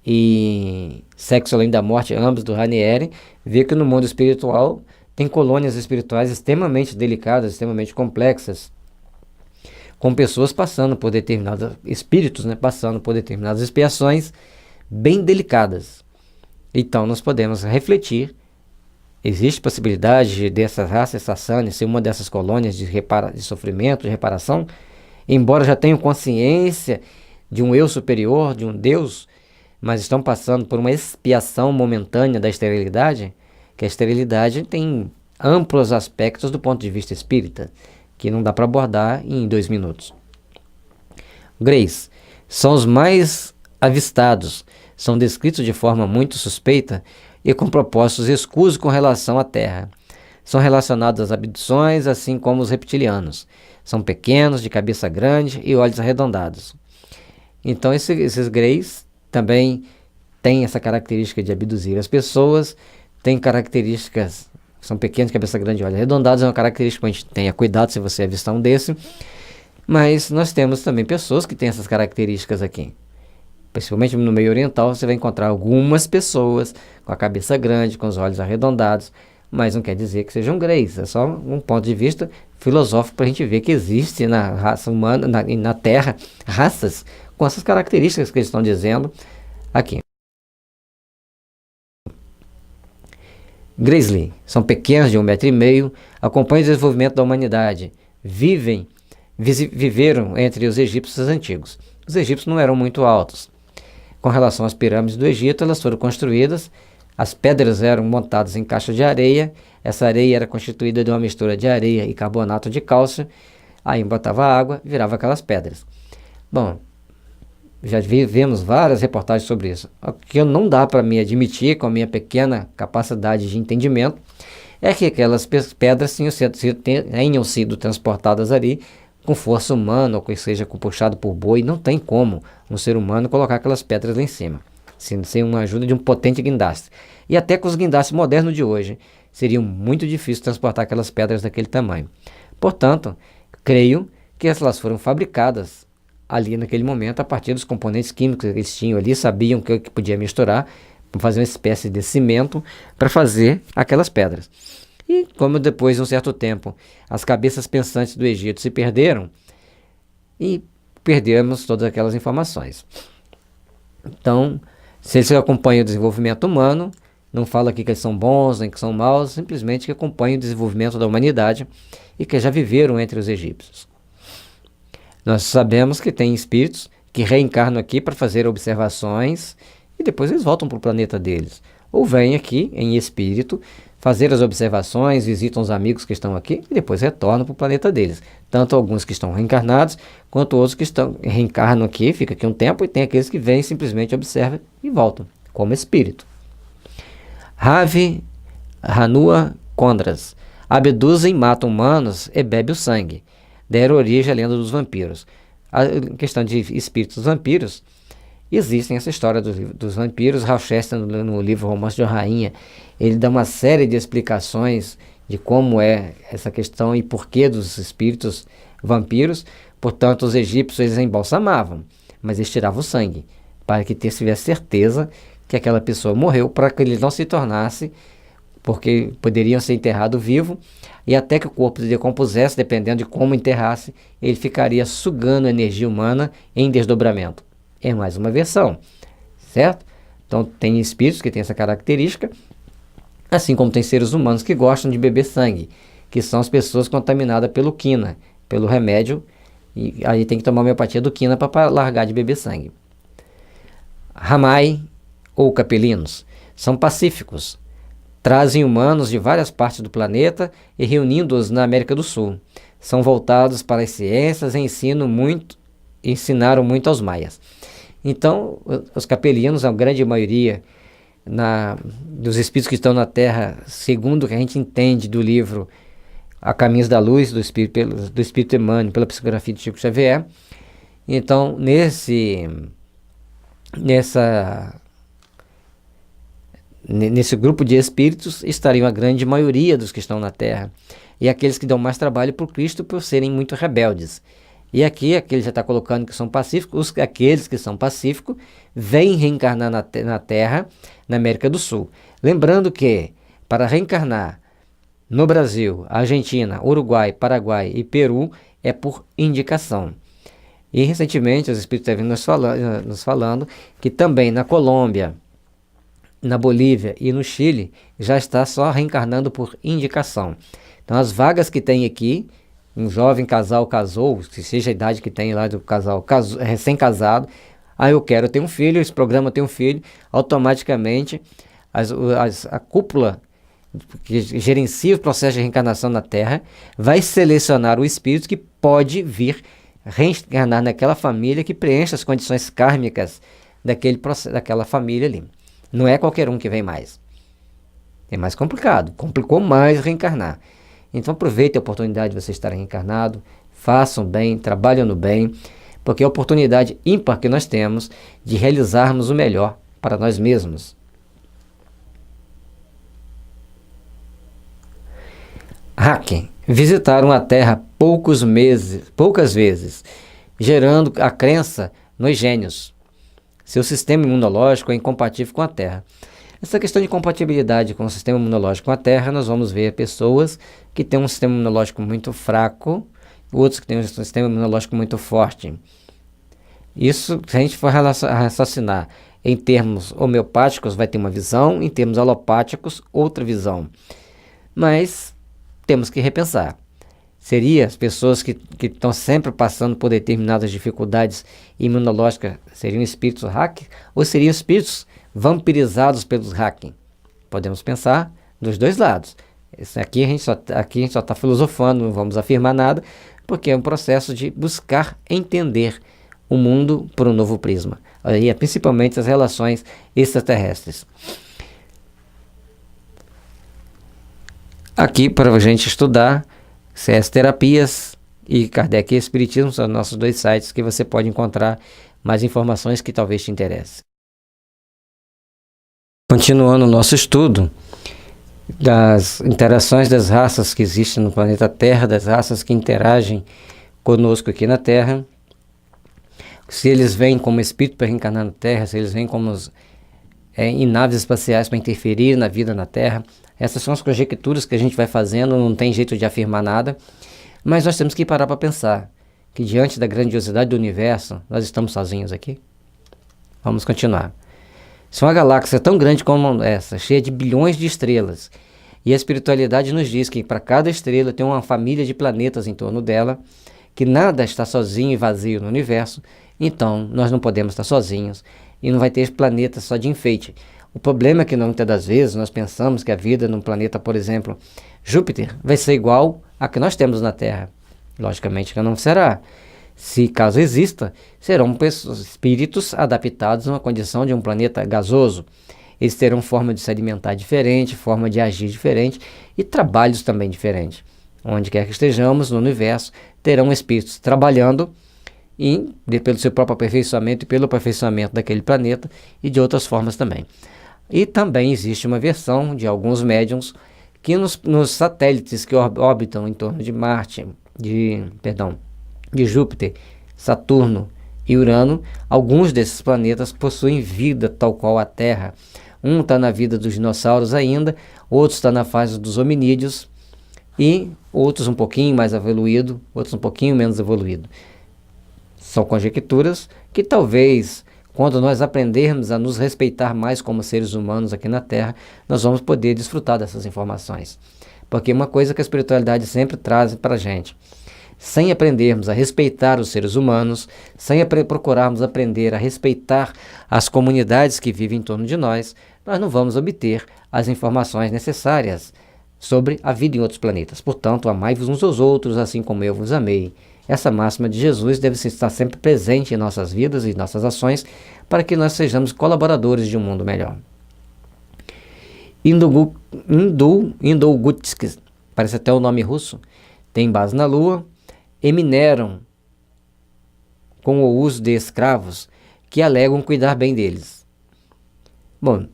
e Sexo Além da Morte, ambos do Ranieri, vê que no mundo espiritual tem colônias espirituais extremamente delicadas, extremamente complexas, com pessoas passando por determinados espíritos, passando por determinadas expiações bem delicadas. Então nós podemos refletir. Existe possibilidade dessa raça sassânia ser uma dessas colônias de sofrimento, de reparação? Embora já tenham consciência de um eu superior, de um Deus, mas estão passando por uma expiação momentânea da esterilidade, que a esterilidade tem amplos aspectos do ponto de vista espírita, que não dá para abordar em 2 minutos. Greys são os mais avistados, são descritos de forma muito suspeita e com propósitos escusos com relação à Terra. São relacionados às abduções, assim como os reptilianos. São pequenos, de cabeça grande e olhos arredondados. Então esses Greys também têm essa característica de abduzir as pessoas, têm características, são pequenos, cabeça grande e olhos arredondados, é uma característica que a gente tenha cuidado se você avistar um desse. Mas nós temos também pessoas que têm essas características aqui. Principalmente no meio oriental, você vai encontrar algumas pessoas com a cabeça grande, com os olhos arredondados, mas não quer dizer que sejam Greys, é só um ponto de vista filosófico para a gente ver que existe na raça humana, na Terra, raças com essas características que eles estão dizendo aqui. Grizzly são pequenos, de 1,5 m, acompanham o desenvolvimento da humanidade, viveram entre os egípcios antigos. Os egípcios não eram muito altos. Com relação às pirâmides do Egito, elas foram construídas, as pedras eram montadas em caixas de areia, essa areia era constituída de uma mistura de areia e carbonato de cálcio, aí botava água, virava aquelas pedras. Bom, já vimos várias reportagens sobre isso. O que não dá para me admitir, com a minha pequena capacidade de entendimento, é que aquelas pedras tenham sido transportadas ali com força humana, ou que seja puxado por boi. Não tem como um ser humano colocar aquelas pedras lá em cima, sem uma ajuda de um potente guindaste. E até com os guindastes modernos de hoje, seria muito difícil transportar aquelas pedras daquele tamanho. Portanto, creio que elas foram fabricadas ali naquele momento a partir dos componentes químicos que eles tinham ali, sabiam que podia misturar, para fazer uma espécie de cimento para fazer aquelas pedras. E como depois de um certo tempo as cabeças pensantes do Egito se perderam, e perdemos todas aquelas informações. Então, se eles acompanham o desenvolvimento humano, não fala aqui que eles são bons nem que são maus, simplesmente que acompanham o desenvolvimento da humanidade e que já viveram entre os egípcios. Nós sabemos que tem espíritos que reencarnam aqui para fazer observações e depois eles voltam para o planeta deles. Ou vêm aqui em espírito fazer as observações, visitam os amigos que estão aqui e depois retornam para o planeta deles. Tanto alguns que estão reencarnados, quanto outros que reencarnam aqui, fica aqui um tempo, e tem aqueles que vêm, simplesmente observam e voltam, como espírito. Ravi Hanua Condras abduzem, matam humanos e bebem o sangue. Deram origem à lenda dos vampiros. A questão de espíritos vampiros, existem essa história dos vampiros. Rochester, no livro Romance de uma Rainha, ele dá uma série de explicações de como é essa questão e porquê dos espíritos vampiros. Portanto, os egípcios eles embalsamavam, mas eles tiravam o sangue, para que tivesse certeza que aquela pessoa morreu, para que ele não se tornasse, porque poderiam ser enterrados vivo, e até que o corpo se decompusesse, dependendo de como enterrasse, ele ficaria sugando a energia humana em desdobramento. É mais uma versão, certo? Então tem espíritos que têm essa característica, assim como tem seres humanos que gostam de beber sangue, que são as pessoas contaminadas pelo quina, pelo remédio, e aí tem que tomar homeopatia do quina para largar de beber sangue. Ramai ou capelinos são pacíficos, trazem humanos de várias partes do planeta e reunindo-os na América do Sul. São voltados para as ciências e ensinaram muito aos maias. Então, os capelinos, a grande maioria dos espíritos que estão na Terra, segundo o que a gente entende do livro A Caminhos da Luz, do Espírito Emmanuel, pela psicografia de Chico Xavier. Então, nesse grupo de espíritos estariam a grande maioria dos que estão na Terra, e aqueles que dão mais trabalho por Cristo por serem muito rebeldes. E aqui ele já está colocando que são pacíficos, aqueles que são pacíficos vêm reencarnar na Terra, na América do Sul. Lembrando que para reencarnar no Brasil, Argentina, Uruguai, Paraguai e Peru é por indicação. E recentemente os espíritos estavam nos falando que também na Colômbia, na Bolívia e no Chile já está só reencarnando por indicação. Então as vagas que tem aqui, um jovem casal casou, que seja a idade que tem lá do casal recém-casado, eu quero ter um filho, esse programa tem um filho, automaticamente a cúpula que gerencia o processo de reencarnação na Terra vai selecionar o espírito que pode vir reencarnar naquela família que preenche as condições kármicas daquela família ali. Não é qualquer um que vem mais. É mais complicado, complicou mais reencarnar. Então aproveite a oportunidade de você estar reencarnado, façam bem, trabalhem no bem, porque é a oportunidade ímpar que nós temos de realizarmos o melhor para nós mesmos. Haken visitaram a Terra poucas vezes, gerando a crença nos gênios. Seu sistema imunológico é incompatível com a Terra. Essa questão de compatibilidade com o sistema imunológico com a Terra, nós vamos ver pessoas que têm um sistema imunológico muito fraco, outros que têm um sistema imunológico muito forte. Isso, se a gente for raciocinar em termos homeopáticos, vai ter uma visão, em termos alopáticos, outra visão. Mas temos que repensar. Seria as pessoas que estão sempre passando por determinadas dificuldades imunológicas, seriam espíritos hackers ou seriam espíritos vampirizados pelos hackers? Podemos pensar dos dois lados. Aqui a gente só está filosofando, não vamos afirmar nada, porque é um processo de buscar entender o mundo por um novo prisma. Aí é principalmente as relações extraterrestres. Aqui para a gente estudar CS Terapias e Kardec e Espiritismo são nossos dois sites que você pode encontrar mais informações que talvez te interessem. Continuando o nosso estudo das interações das raças que existem no planeta Terra, das raças que interagem conosco aqui na Terra, se eles vêm como espírito para reencarnar na Terra, se eles vêm como em naves espaciais para interferir na vida na Terra. Essas são as conjecturas que a gente vai fazendo, não tem jeito de afirmar nada, mas nós temos que parar para pensar que diante da grandiosidade do universo, nós estamos sozinhos aqui. Vamos continuar. Se uma galáxia tão grande como essa, cheia de bilhões de estrelas, e a espiritualidade nos diz que para cada estrela tem uma família de planetas em torno dela, que nada está sozinho e vazio no universo, então nós não podemos estar sozinhos e não vai ter planetas só de enfeite. O problema é que muitas das vezes nós pensamos que a vida num planeta, por exemplo, Júpiter, vai ser igual a que nós temos na Terra. Logicamente que não será. Se caso exista, serão espíritos adaptados a uma condição de um planeta gasoso. Eles terão forma de se alimentar diferente, forma de agir diferente e trabalhos também diferentes. Onde quer que estejamos no universo, terão espíritos trabalhando pelo seu próprio aperfeiçoamento e pelo aperfeiçoamento daquele planeta e de outras formas também. E também existe uma versão de alguns médiums que nos satélites que orbitam em torno de Marte, de Júpiter, Saturno e Urano, alguns desses planetas possuem vida tal qual a Terra. Um está na vida dos dinossauros ainda, outro está na fase dos hominídeos e outros um pouquinho mais evoluído, outros um pouquinho menos evoluído. São conjecturas que talvez, quando nós aprendermos a nos respeitar mais como seres humanos aqui na Terra, nós vamos poder desfrutar dessas informações. Porque uma coisa que a espiritualidade sempre traz para a gente, sem aprendermos a respeitar os seres humanos, sem procurarmos aprender a respeitar as comunidades que vivem em torno de nós não vamos obter as informações necessárias sobre a vida em outros planetas. Portanto, amai-vos uns aos outros, assim como eu vos amei. Essa máxima de Jesus deve estar sempre presente em nossas vidas e nossas ações para que nós sejamos colaboradores de um mundo melhor. Indogutskis, parece até o nome russo, tem base na Lua e mineram com o uso de escravos que alegam cuidar bem deles. Bom,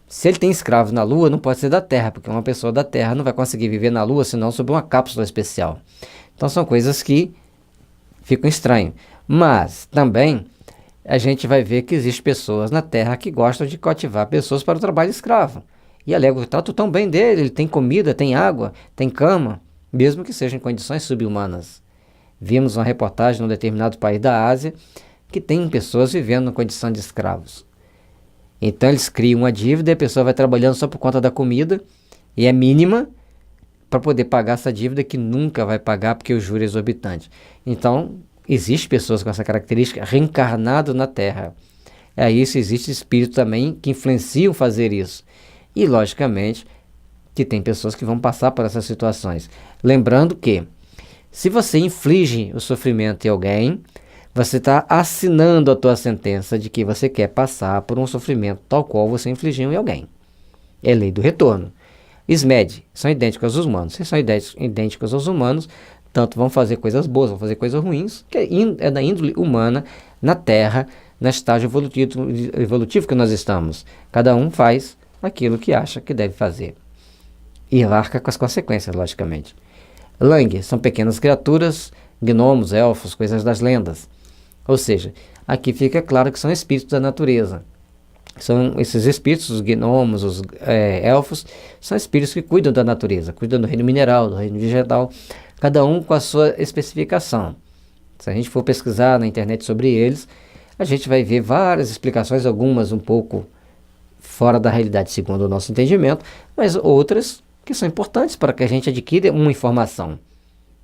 se ele tem escravos na Lua, não pode ser da Terra, porque uma pessoa da Terra não vai conseguir viver na Lua senão sob uma cápsula especial. Então são coisas que ficam estranhas. Mas também a gente vai ver que existem pessoas na Terra que gostam de cativar pessoas para o trabalho escravo. E alegam que tratam tão bem dele, ele tem comida, tem água, tem cama, mesmo que sejam em condições subhumanas. Vimos uma reportagem num determinado país da Ásia que tem pessoas vivendo em condição de escravos. Então eles criam uma dívida e a pessoa vai trabalhando só por conta da comida, e é mínima, para poder pagar essa dívida que nunca vai pagar porque o juro é exorbitante. Então, existem pessoas com essa característica reencarnado na Terra. É isso, existe espírito também que influenciam fazer isso. E, logicamente, que tem pessoas que vão passar por essas situações. Lembrando que, se você inflige o sofrimento em alguém, você está assinando a tua sentença de que você quer passar por um sofrimento tal qual você infligiu em alguém. É lei do retorno. SMED são idênticos aos humanos. Se são idênticos aos humanos, tanto vão fazer coisas boas, vão fazer coisas ruins, que é da índole humana, na Terra, no estágio evolutivo que nós estamos. Cada um faz aquilo que acha que deve fazer. E arca com as consequências, logicamente. Lang são pequenas criaturas, gnomos, elfos, coisas das lendas. Ou seja, aqui fica claro que são espíritos da natureza. São esses espíritos, os gnomos, os elfos, são espíritos que cuidam da natureza, cuidam do reino mineral, do reino vegetal, cada um com a sua especificação. Se a gente for pesquisar na internet sobre eles, a gente vai ver várias explicações, algumas um pouco fora da realidade segundo o nosso entendimento, mas outras que são importantes para que a gente adquira uma informação.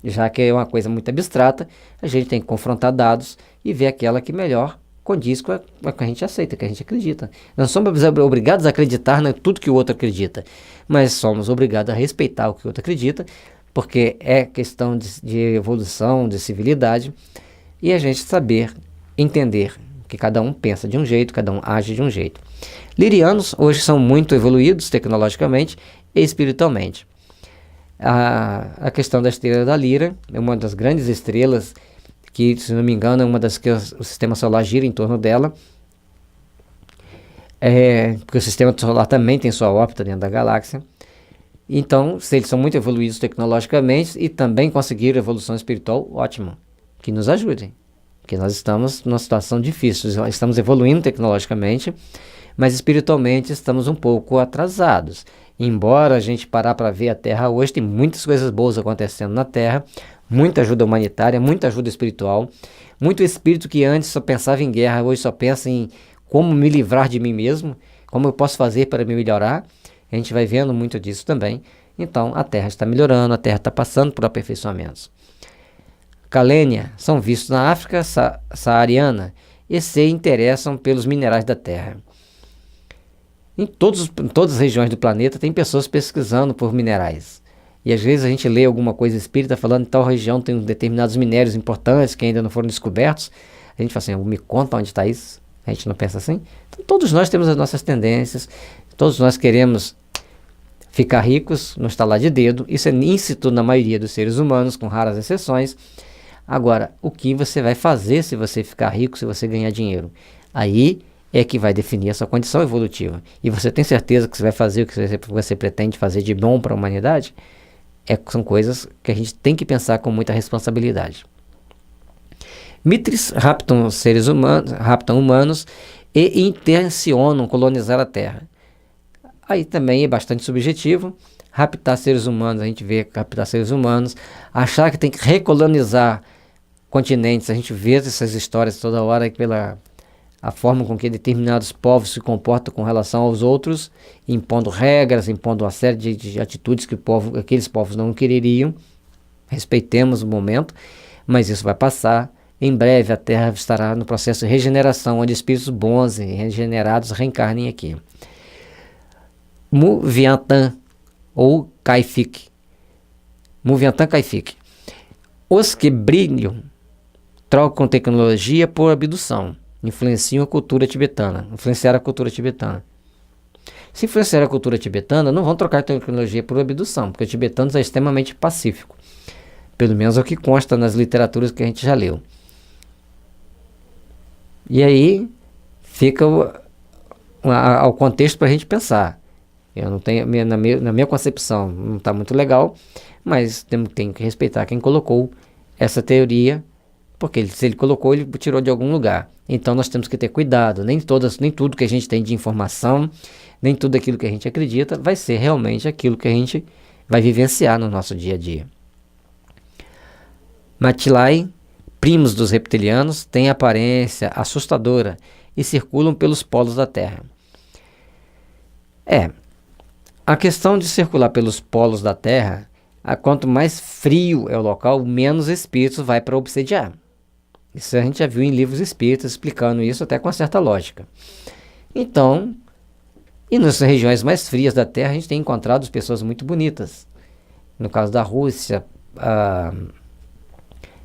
Já que é uma coisa muito abstrata, a gente tem que confrontar dados e ver aquela que melhor condiz com a que a gente aceita, que a gente acredita. Não somos obrigados a acreditar em tudo que o outro acredita, mas somos obrigados a respeitar o que o outro acredita, porque é questão de evolução, de civilidade, e a gente saber, entender que cada um pensa de um jeito, cada um age de um jeito. Lirianos hoje são muito evoluídos tecnologicamente e espiritualmente. A questão da estrela da Lira é uma das grandes estrelas que, se não me engano, é uma das que o sistema solar gira em torno dela. Porque o sistema solar também tem sua órbita dentro da galáxia. Então, se eles são muito evoluídos tecnologicamente e também conseguiram evolução espiritual, ótimo, que nos ajudem. Porque nós estamos numa situação difícil, estamos evoluindo tecnologicamente, mas espiritualmente estamos um pouco atrasados. Embora a gente parar para ver a Terra hoje, tem muitas coisas boas acontecendo na Terra, muita ajuda humanitária, muita ajuda espiritual, muito espírito que antes só pensava em guerra, hoje só pensa em como me livrar de mim mesmo, como eu posso fazer para me melhorar. A gente vai vendo muito disso também. Então a Terra está melhorando, a Terra está passando por aperfeiçoamentos. Calênia são vistos na África saariana e se interessam pelos minerais da Terra. Em todas as regiões do planeta tem pessoas pesquisando por minerais. E às vezes a gente lê alguma coisa espírita falando que tal região tem determinados minérios importantes que ainda não foram descobertos. A gente fala assim, me conta onde está isso. A gente não pensa assim. Então, todos nós temos as nossas tendências, todos nós queremos ficar ricos no estalar de dedo. Isso é íncito na maioria dos seres humanos, com raras exceções. Agora, o que você vai fazer se você ficar rico, se você ganhar dinheiro? Aí é que vai definir a sua condição evolutiva. E você tem certeza que você vai fazer o que você pretende fazer de bom para a humanidade? São coisas que a gente tem que pensar com muita responsabilidade. Mitris raptam humanos e intencionam colonizar a Terra. Aí também é bastante subjetivo. Raptar seres humanos, a gente vê raptar seres humanos, achar que tem que recolonizar continentes, a gente vê essas histórias toda hora pela a forma com que determinados povos se comportam com relação aos outros, impondo regras, impondo uma série de atitudes que aqueles povos não quereriam. respeitemos o momento, mas isso vai passar. Em breve a Terra estará no processo de regeneração, onde espíritos bons e regenerados reencarnem aqui. Muviantan ou Caifik. Muviantan Caifik. Os que brilham trocam tecnologia por abdução, influenciam a cultura tibetana, influenciar a cultura tibetana. Se influenciar a cultura tibetana, não vão trocar tecnologia por abdução, porque os tibetanos é extremamente pacífico. Pelo menos é o que consta nas literaturas que a gente já leu. E aí fica ao contexto para a gente pensar. Eu não tenho, na minha concepção, não está muito legal, mas tem que respeitar quem colocou essa teoria, porque se ele colocou, ele tirou de algum lugar. Então nós temos que ter cuidado. Nem tudo que a gente tem de informação, nem tudo aquilo que a gente acredita vai ser realmente aquilo que a gente vai vivenciar no nosso dia a dia. Matilai, primos dos reptilianos, têm aparência assustadora e circulam pelos polos da Terra. A questão de circular pelos polos da Terra, quanto mais frio é o local, menos espíritos vai para obsediar. Isso a gente já viu em livros espíritas explicando isso até com uma certa lógica. Então, e nas regiões mais frias da Terra, a gente tem encontrado pessoas muito bonitas. No caso da Rússia,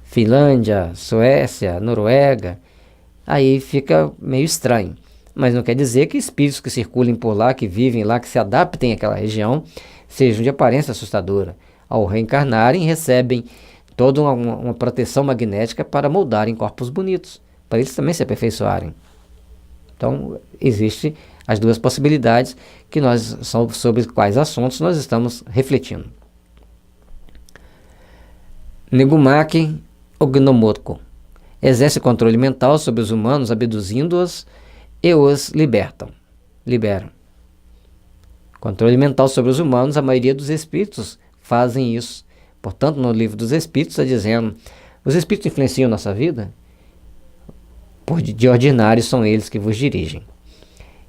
Finlândia, Suécia, Noruega, aí fica meio estranho. Mas não quer dizer que espíritos que circulem por lá, que vivem lá, que se adaptem àquela região, sejam de aparência assustadora. Ao reencarnarem, recebem toda uma proteção magnética para moldarem corpos bonitos, para eles também se aperfeiçoarem. Então, existem as duas possibilidades sobre quais assuntos nós estamos refletindo. Negumaki Ognomotko exerce controle mental sobre os humanos, abduzindo-os e os liberam. Controle mental sobre os humanos, a maioria dos espíritos fazem isso. Portanto, no livro dos espíritos está dizendo, os espíritos influenciam nossa vida? De ordinário são eles que vos dirigem.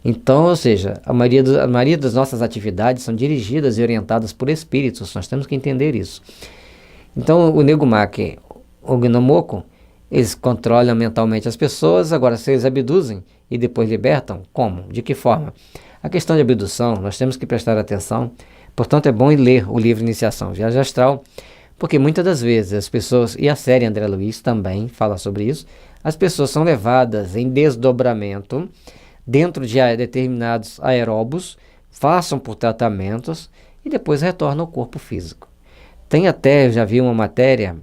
Então, ou seja, a maioria das nossas atividades são dirigidas e orientadas por espíritos, nós temos que entender isso. Então, o Negumaki Ognomoko, eles controlam mentalmente as pessoas, agora se eles abduzem e depois libertam, como? De que forma? A questão de abdução, nós temos que prestar atenção, portanto é bom ler o livro Iniciação Viagem Astral, porque muitas das vezes as pessoas, e a série André Luiz também fala sobre isso, as pessoas são levadas em desdobramento dentro de determinados aeróbos, passam por tratamentos e depois retornam ao corpo físico. Tem até, eu já vi uma matéria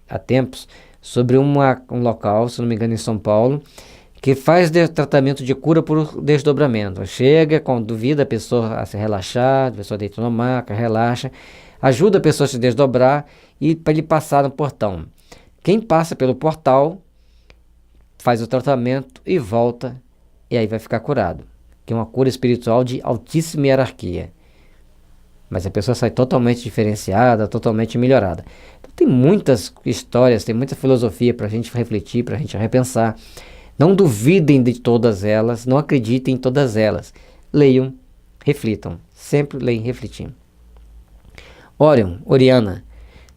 há tempos sobre um local, se não me engano em São Paulo, que faz tratamento de cura por desdobramento. Chega, convida a pessoa a se relaxar, a pessoa deita na maca, relaxa, ajuda a pessoa a se desdobrar e para ele passar no portão. Quem passa pelo portal faz o tratamento e volta, e aí vai ficar curado. Que é uma cura espiritual de altíssima hierarquia. Mas a pessoa sai totalmente diferenciada, totalmente melhorada. Então tem muitas histórias, tem muita filosofia para a gente refletir, para a gente repensar. Não duvidem de todas elas, não acreditem em todas elas. Leiam, reflitam. Sempre leiam refletindo. Oriana,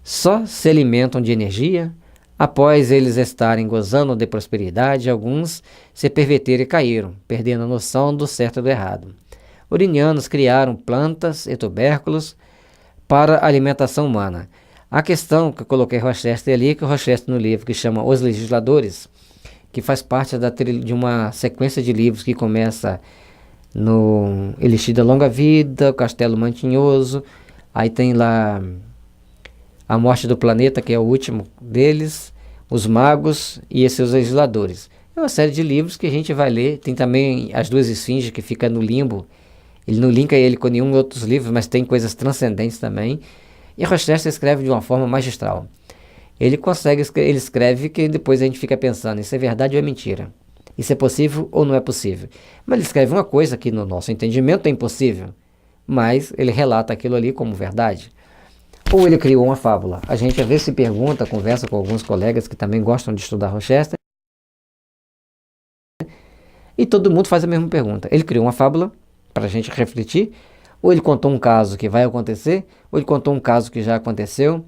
só se alimentam de energia. Após eles estarem gozando de prosperidade, alguns se perverteram e caíram, perdendo a noção do certo e do errado. Orinianos criaram plantas e tubérculos para a alimentação humana. A questão que eu coloquei Rochester ali, que o Rochester no livro que chama Os Legisladores, que faz parte de uma sequência de livros que começa no Elixir da Longa Vida, o Castelo Mantinhoso, aí tem lá A Morte do Planeta, que é o último deles, Os Magos e esses Legisladores. É uma série de livros que a gente vai ler. Tem também As Duas Esfinges, que fica no limbo. Ele não linka ele com nenhum outros livros, mas tem coisas transcendentes também. E Rochester escreve de uma forma magistral. Ele escreve que depois a gente fica pensando, isso é verdade ou é mentira? Isso é possível ou não é possível? Mas ele escreve uma coisa que no nosso entendimento é impossível, mas ele relata aquilo ali como verdade. Ou ele criou uma fábula. A gente às vezes se pergunta, conversa com alguns colegas que também gostam de estudar Rochester, e todo mundo faz a mesma pergunta. Ele criou uma fábula para a gente refletir, ou ele contou um caso que vai acontecer, ou ele contou um caso que já aconteceu,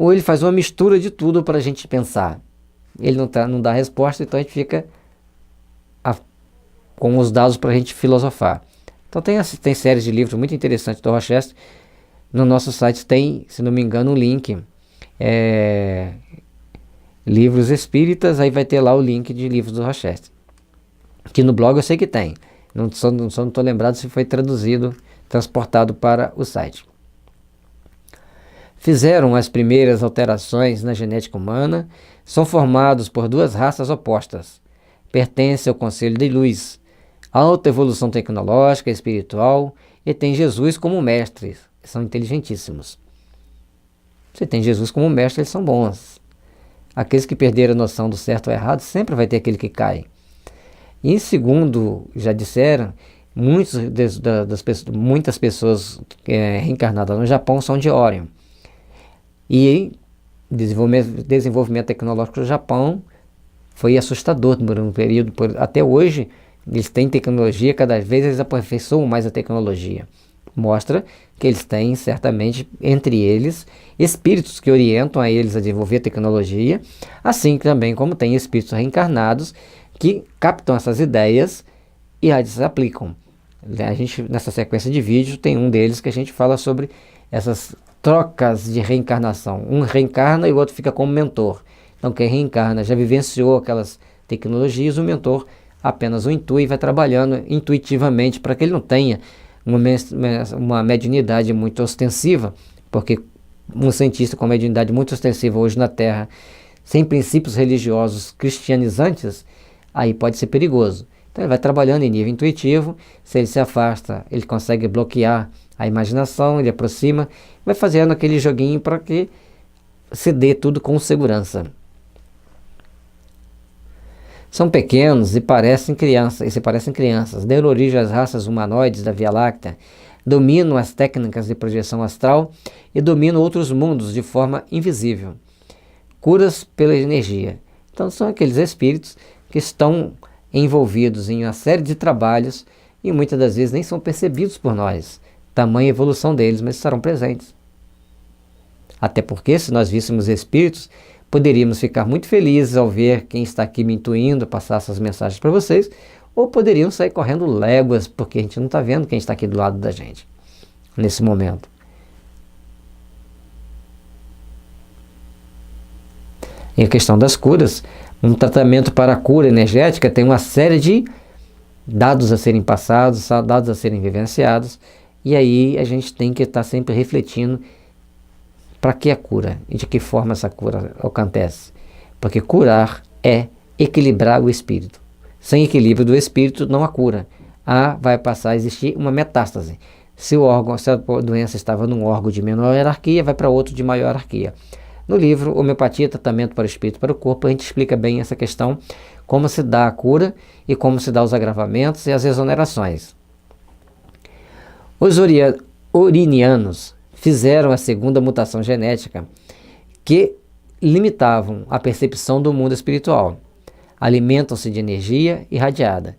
ou ele faz uma mistura de tudo para a gente pensar. Ele não dá resposta, então a gente fica com os dados para a gente filosofar. Então tem séries de livros muito interessantes do Rochester. No nosso site tem, se não me engano, um link. Livros espíritas, aí vai ter lá o link de livros do Rochester. Que no blog eu sei que tem. Não estou lembrado se foi traduzido, transportado para o site. Fizeram as primeiras alterações na genética humana. São formados por duas raças opostas. Pertencem ao Conselho de Luz. Alta evolução tecnológica e espiritual. E tem Jesus como mestre. São inteligentíssimos. Você tem Jesus como mestre, eles são bons. Aqueles que perderam a noção do certo ou errado, sempre vai ter aquele que cai. E segundo já disseram, muitas pessoas reencarnadas no Japão são de Orion. E desenvolvimento tecnológico do Japão foi assustador por um período. Até hoje, eles têm tecnologia, cada vez eles aperfeiçoam mais a tecnologia. Mostra que eles têm, certamente, entre eles, espíritos que orientam a eles a desenvolver tecnologia, assim também como tem espíritos reencarnados que captam essas ideias e as aplicam. A gente, nessa sequência de vídeos, tem um deles que a gente fala sobre essas trocas de reencarnação. Um reencarna e o outro fica como mentor. Então quem reencarna já vivenciou aquelas tecnologias, o mentor apenas o intui e vai trabalhando intuitivamente para que ele não tenha uma mediunidade muito ostensiva, porque um cientista com mediunidade muito ostensiva hoje na Terra, sem princípios religiosos cristianizantes, aí pode ser perigoso. Então ele vai trabalhando em nível intuitivo. Se ele se afasta, ele consegue bloquear a imaginação, ele aproxima, vai fazendo aquele joguinho para que se dê tudo com segurança. São pequenos e se parecem crianças, deram origem às raças humanoides da Via Láctea, dominam as técnicas de projeção astral e dominam outros mundos de forma invisível. Curas pela energia. Então são aqueles espíritos que estão envolvidos em uma série de trabalhos e muitas das vezes nem são percebidos por nós. Tamanha evolução deles, mas estarão presentes. Até porque, se nós víssemos espíritos, poderíamos ficar muito felizes ao ver quem está aqui me intuindo, passar essas mensagens para vocês, ou poderiam sair correndo léguas, porque a gente não está vendo quem está aqui do lado da gente, nesse momento. E a questão das curas, um tratamento para a cura energética tem uma série de dados a serem passados, dados a serem vivenciados, e aí a gente tem que estar sempre refletindo para que a cura e de que forma essa cura acontece. Porque curar é equilibrar o espírito. Sem equilíbrio do espírito não há cura. Vai passar a existir uma metástase. Se a doença estava num órgão de menor hierarquia, vai para outro de maior hierarquia. No livro Homeopatia, Tratamento para o Espírito e para o Corpo, a gente explica bem essa questão, como se dá a cura e como se dá os agravamentos e as exonerações. Os orinianos fizeram a segunda mutação genética que limitavam a percepção do mundo espiritual. Alimentam-se de energia irradiada.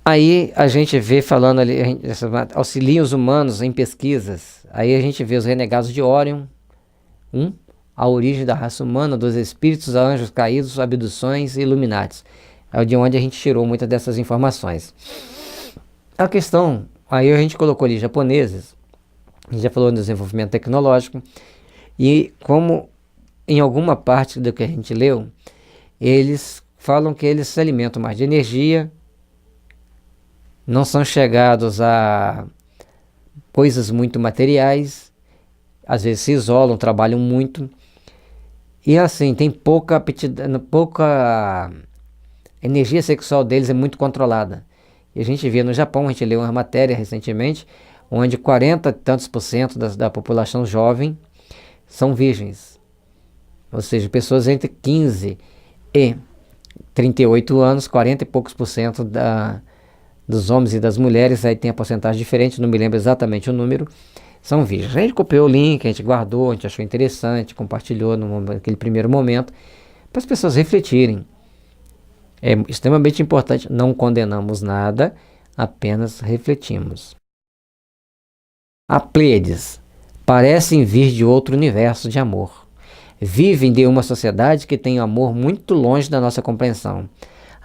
Aí a gente vê falando ali, auxiliam os humanos em pesquisas. Aí a gente vê os renegados de Orion, a origem da raça humana, dos espíritos, anjos caídos, abduções e Illuminatis. É de onde a gente tirou muitas dessas informações. A questão, aí a gente colocou ali japoneses, a gente já falou do desenvolvimento tecnológico, e como em alguma parte do que a gente leu, eles falam que eles se alimentam mais de energia, não são chegados a coisas muito materiais, às vezes se isolam, trabalham muito, e assim, tem pouca energia sexual deles é muito controlada. E a gente vê no Japão, a gente leu uma matéria recentemente, onde 40 e tantos % da população jovem são virgens. Ou seja, pessoas entre 15 e 38 anos, 40 e poucos % dos homens e das mulheres, aí tem a porcentagem diferente, não me lembro exatamente o número, são virgens. A gente copiou o link, a gente guardou, a gente achou interessante, compartilhou naquele primeiro momento, para as pessoas refletirem. É extremamente importante, não condenamos nada, apenas refletimos. A Pleiades parecem vir de outro universo de amor. Vivem de uma sociedade que tem amor muito longe da nossa compreensão.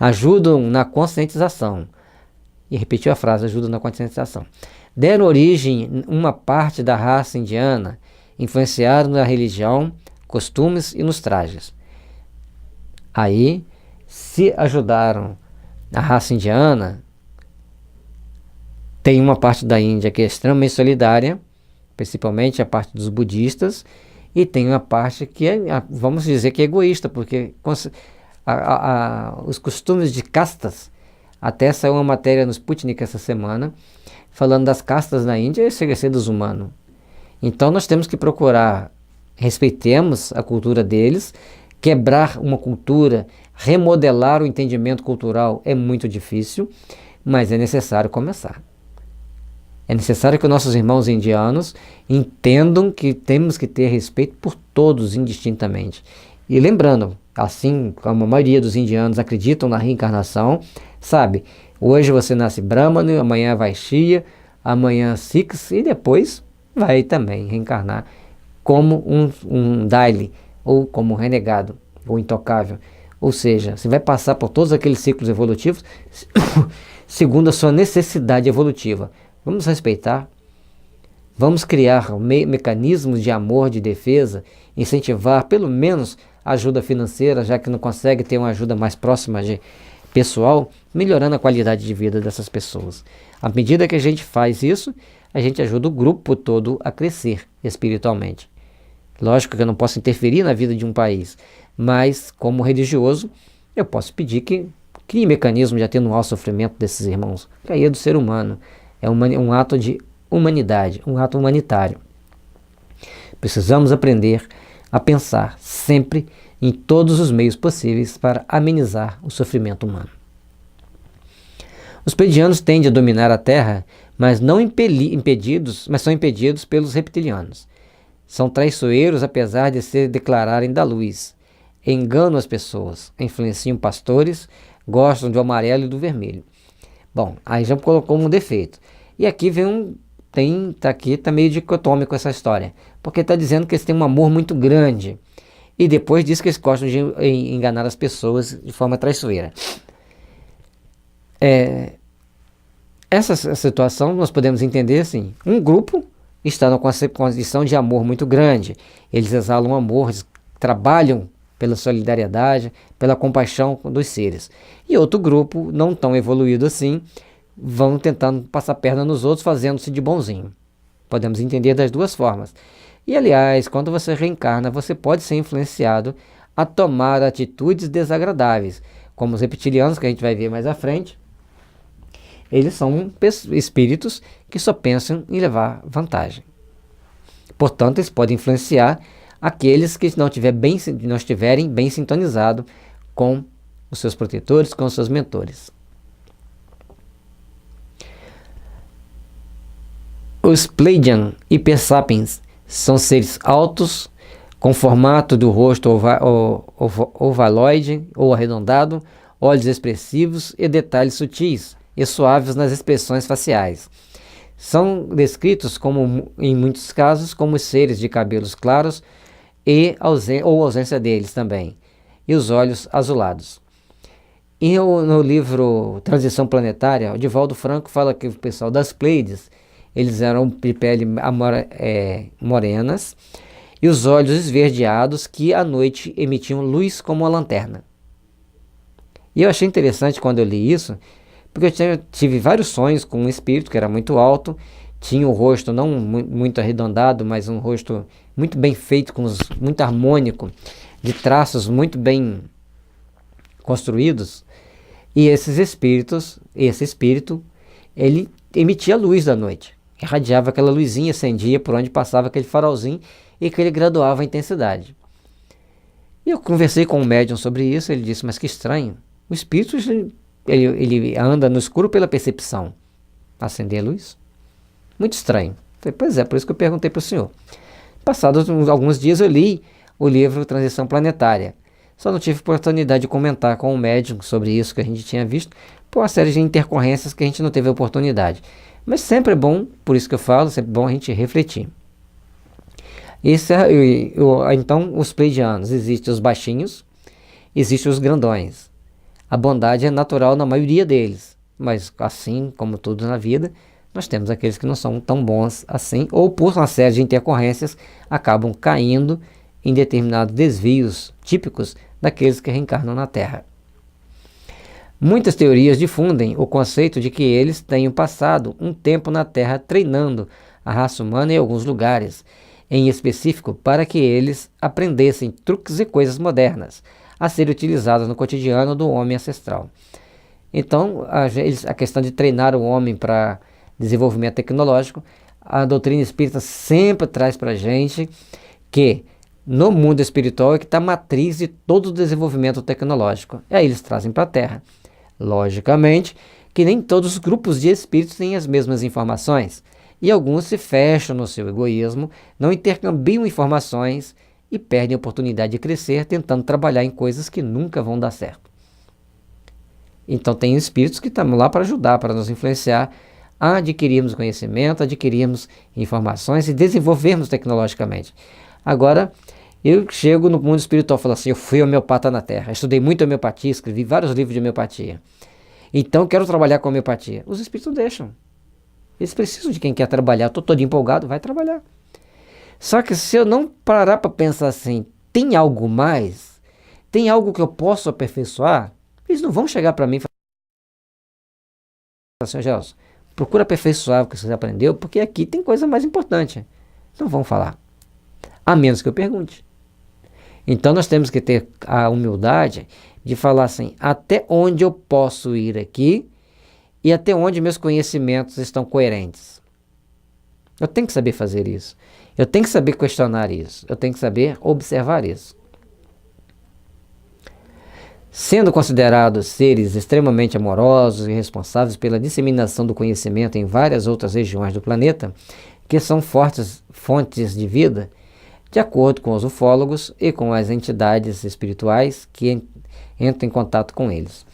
Ajudam na conscientização. E repetiu a frase, ajudam na conscientização. Deram origem uma parte da raça indiana, influenciaram na religião, costumes e nos trajes. Aí, se ajudaram a raça indiana, tem uma parte da Índia que é extremamente solidária, principalmente a parte dos budistas, e tem uma parte que é, vamos dizer que é egoísta, porque os costumes de castas, até saiu uma matéria no Sputnik essa semana, falando das castas na Índia e seres humanos. Então nós temos que procurar, respeitemos a cultura deles, quebrar uma cultura, remodelar o entendimento cultural é muito difícil, mas é necessário começar. É necessário que nossos irmãos indianos entendam que temos que ter respeito por todos indistintamente. E lembrando, assim como a maioria dos indianos acreditam na reencarnação, sabe, hoje você nasce Brahmana, amanhã é Vaishya, amanhã Sikhs e depois vai também reencarnar como um Daily, ou como renegado, ou intocável. Ou seja, você vai passar por todos aqueles ciclos evolutivos segundo a sua necessidade evolutiva. Vamos respeitar, vamos criar mecanismos de amor, de defesa, incentivar pelo menos ajuda financeira, já que não consegue ter uma ajuda mais próxima de pessoal, melhorando a qualidade de vida dessas pessoas. À medida que a gente faz isso, a gente ajuda o grupo todo a crescer espiritualmente. Lógico que eu não posso interferir na vida de um país, mas como religioso, eu posso pedir que crie mecanismo de atenuar o sofrimento desses irmãos. Aí é do ser humano. É um ato de humanidade, um ato humanitário. Precisamos aprender a pensar sempre em todos os meios possíveis para amenizar o sofrimento humano. Os pleiadianos tendem a dominar a Terra, mas são impedidos pelos reptilianos. São traiçoeiros apesar de se declararem da luz. Enganam as pessoas, influenciam pastores, gostam do amarelo e do vermelho. Bom, aí já colocou um defeito. E aqui tá meio dicotômico essa história, porque está dizendo que eles têm um amor muito grande, e depois diz que eles gostam de enganar as pessoas de forma traiçoeira. Essa situação nós podemos entender assim, um grupo está numa condição de amor muito grande, eles exalam amor, eles trabalham pela solidariedade, pela compaixão dos seres, e outro grupo não tão evoluído assim, vão tentando passar perna nos outros, fazendo-se de bonzinho. Podemos entender das duas formas. E aliás, quando você reencarna, você pode ser influenciado a tomar atitudes desagradáveis, como os reptilianos, que a gente vai ver mais à frente. Eles são espíritos que só pensam em levar vantagem. Portanto, eles podem influenciar aqueles que não estiverem bem sintonizados com os seus protetores, com os seus mentores. Os Pleiadian Hypersapiens são seres altos, com formato do rosto ovaloide ou arredondado, olhos expressivos e detalhes sutis e suaves nas expressões faciais. São descritos, como em muitos casos, como seres de cabelos claros ou ausência deles também, e os olhos azulados. E no livro Transição Planetária, o Divaldo Franco fala que o pessoal das Pleiades, eles eram de pele morenas e os olhos esverdeados que à noite emitiam luz como uma lanterna. E eu achei interessante quando eu li isso, porque eu tive vários sonhos com um espírito que era muito alto, tinha o rosto não muito arredondado, mas um rosto muito bem feito, muito harmônico, de traços muito bem construídos. E esse espírito, ele emitia luz da noite. Irradiava aquela luzinha, acendia por onde passava aquele farolzinho e que ele graduava a intensidade. E eu conversei com um médium sobre isso, ele disse, mas que estranho, o espírito ele anda no escuro pela percepção, acender a luz? Muito estranho. Falei, pois é, por isso que eu perguntei para o senhor. Passados alguns dias eu li o livro Transição Planetária, só não tive oportunidade de comentar com o médium sobre isso que a gente tinha visto, por uma série de intercorrências que a gente não teve oportunidade. Mas sempre é bom, por isso que eu falo, sempre é bom a gente refletir. Então, os pleiadianos, existem os baixinhos, existem os grandões. A bondade é natural na maioria deles, mas assim como tudo na vida, nós temos aqueles que não são tão bons assim, ou por uma série de intercorrências, acabam caindo em determinados desvios típicos daqueles que reencarnam na Terra. Muitas teorias difundem o conceito de que eles tenham passado um tempo na Terra treinando a raça humana em alguns lugares, em específico para que eles aprendessem truques e coisas modernas a serem utilizadas no cotidiano do homem ancestral. Então, a questão de treinar o homem para desenvolvimento tecnológico, a doutrina espírita sempre traz para a gente que no mundo espiritual é que está a matriz de todo o desenvolvimento tecnológico. E aí eles trazem para a Terra. Logicamente que nem todos os grupos de espíritos têm as mesmas informações, e alguns se fecham no seu egoísmo, não intercambiam informações e perdem a oportunidade de crescer tentando trabalhar em coisas que nunca vão dar certo. Então tem espíritos que estão lá para ajudar, para nos influenciar a adquirirmos conhecimento, adquirirmos informações e desenvolvermos tecnologicamente. Agora, eu chego no mundo espiritual e falo assim, eu fui homeopata na Terra, estudei muito homeopatia, escrevi vários livros de homeopatia. Então quero trabalhar com homeopatia. Os espíritos não deixam. Eles precisam de quem quer trabalhar. Estou todo empolgado, vai trabalhar. Só que se eu não parar para pensar assim, tem algo mais? Tem algo que eu posso aperfeiçoar? Eles não vão chegar para mim e falar assim, Gelson, procura aperfeiçoar o que você aprendeu, porque aqui tem coisa mais importante. Não vão falar. A menos que eu pergunte. Então nós temos que ter a humildade de falar assim, até onde eu posso ir aqui e até onde meus conhecimentos estão coerentes. Eu tenho que saber fazer isso. Eu tenho que saber questionar isso. Eu tenho que saber observar isso. Sendo considerados seres extremamente amorosos e responsáveis pela disseminação do conhecimento em várias outras regiões do planeta, que são fortes fontes de vida, de acordo com os ufólogos e com as entidades espirituais que entram em contato com eles.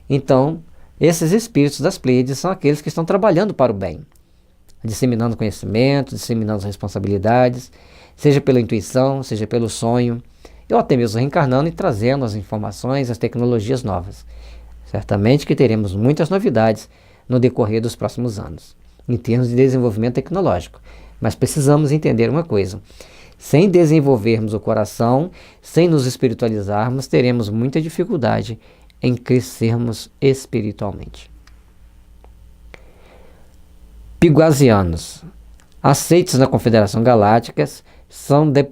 Então, esses espíritos das Pleiades são aqueles que estão trabalhando para o bem, disseminando conhecimento, disseminando responsabilidades, seja pela intuição, seja pelo sonho, ou até mesmo reencarnando e trazendo as informações, as tecnologias novas. Certamente que teremos muitas novidades no decorrer dos próximos anos, em termos de desenvolvimento tecnológico. Mas precisamos entender uma coisa: sem desenvolvermos o coração, sem nos espiritualizarmos, teremos muita dificuldade em crescermos espiritualmente. Piguasianos, aceitos na Confederação Galáctica, são de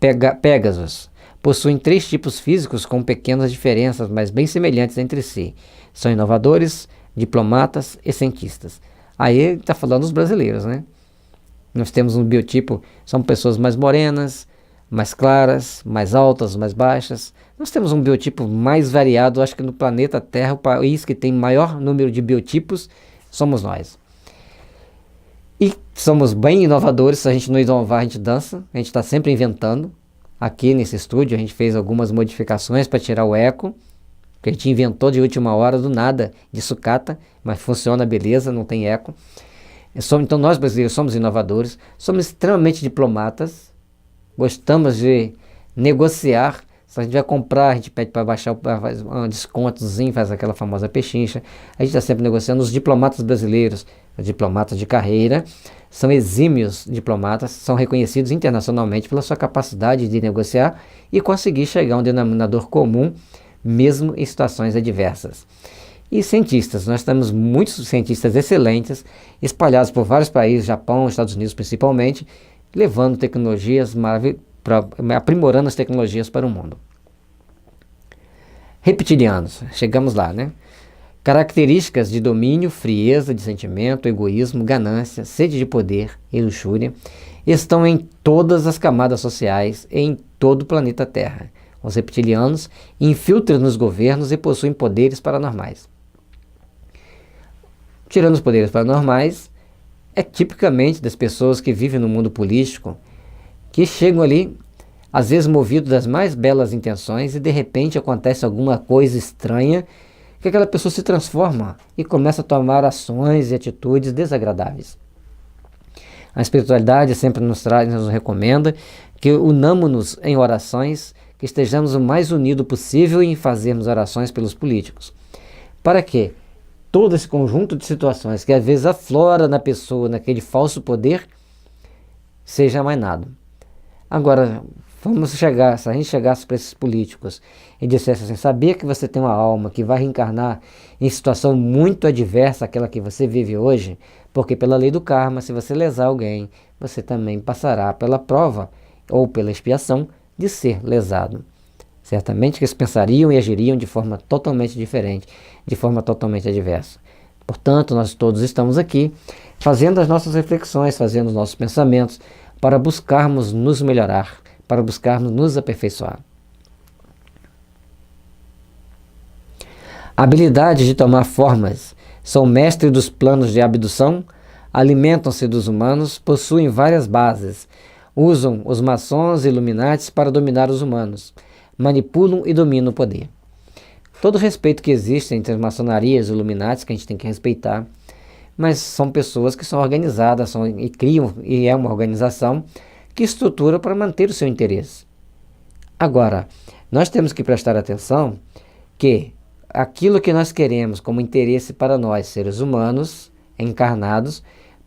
Pégasos. Possuem 3 tipos físicos com pequenas diferenças, mas bem semelhantes entre si. São inovadores, diplomatas e cientistas. Aí ele está falando dos brasileiros, né? Nós temos um biotipo, são pessoas mais morenas, mais claras, mais altas, mais baixas. Nós temos um biotipo mais variado. Acho que no planeta Terra, o país que tem maior número de biotipos somos nós. E somos bem inovadores. Se a gente não inovar, a gente dança. A gente está sempre inventando. Aqui nesse estúdio a gente fez algumas modificações para tirar o eco, que a gente inventou de última hora, do nada, de sucata, mas funciona beleza, não tem eco. Então nós brasileiros somos inovadores, somos extremamente diplomatas, gostamos de negociar. Se a gente vai comprar, a gente pede para baixar um descontozinho, faz aquela famosa pechincha. A gente está sempre negociando. Os diplomatas brasileiros, os diplomatas de carreira, são exímios diplomatas, são reconhecidos internacionalmente pela sua capacidade de negociar e conseguir chegar a um denominador comum, mesmo em situações adversas. E cientistas, nós temos muitos cientistas excelentes, espalhados por vários países, Japão, Estados Unidos principalmente, levando tecnologias aprimorando as tecnologias para o mundo. Reptilianos, chegamos lá, né? Características de domínio, frieza de sentimento, egoísmo, ganância, sede de poder e luxúria estão em todas as camadas sociais e em todo o planeta Terra. Os reptilianos infiltram nos governos e possuem poderes paranormais. Tirando os poderes paranormais, é tipicamente das pessoas que vivem no mundo político, que chegam ali, às vezes movidos das mais belas intenções, e de repente acontece alguma coisa estranha, que aquela pessoa se transforma e começa a tomar ações e atitudes desagradáveis. A espiritualidade sempre nos traz, nos recomenda que unamos-nos em orações, que estejamos o mais unidos possível em fazermos orações pelos políticos. Para que todo esse conjunto de situações que às vezes aflora na pessoa, naquele falso poder, seja amainado. Agora, se a gente chegasse para esses políticos e dissesse assim, sabia que você tem uma alma que vai reencarnar em situação muito adversa àquela que você vive hoje? Porque pela lei do karma, se você lesar alguém, você também passará pela prova ou pela expiação de ser lesado. Certamente que eles pensariam e agiriam de forma totalmente diferente, de forma totalmente adversa. Portanto, nós todos estamos aqui fazendo as nossas reflexões, fazendo os nossos pensamentos, para buscarmos nos melhorar, para buscarmos nos aperfeiçoar. A habilidade de tomar formas, são mestres dos planos de abdução, alimentam-se dos humanos, possuem várias bases, usam os maçons e iluminatis para dominar os humanos, manipulam e dominam o poder. Todo o respeito que existe entre as maçonarias e iluminatis, que a gente tem que respeitar, mas são pessoas que são organizadas e criam, e é uma organização que estrutura para manter o seu interesse. Agora, nós temos que prestar atenção que aquilo que nós queremos como interesse para nós, seres humanos, encarnados,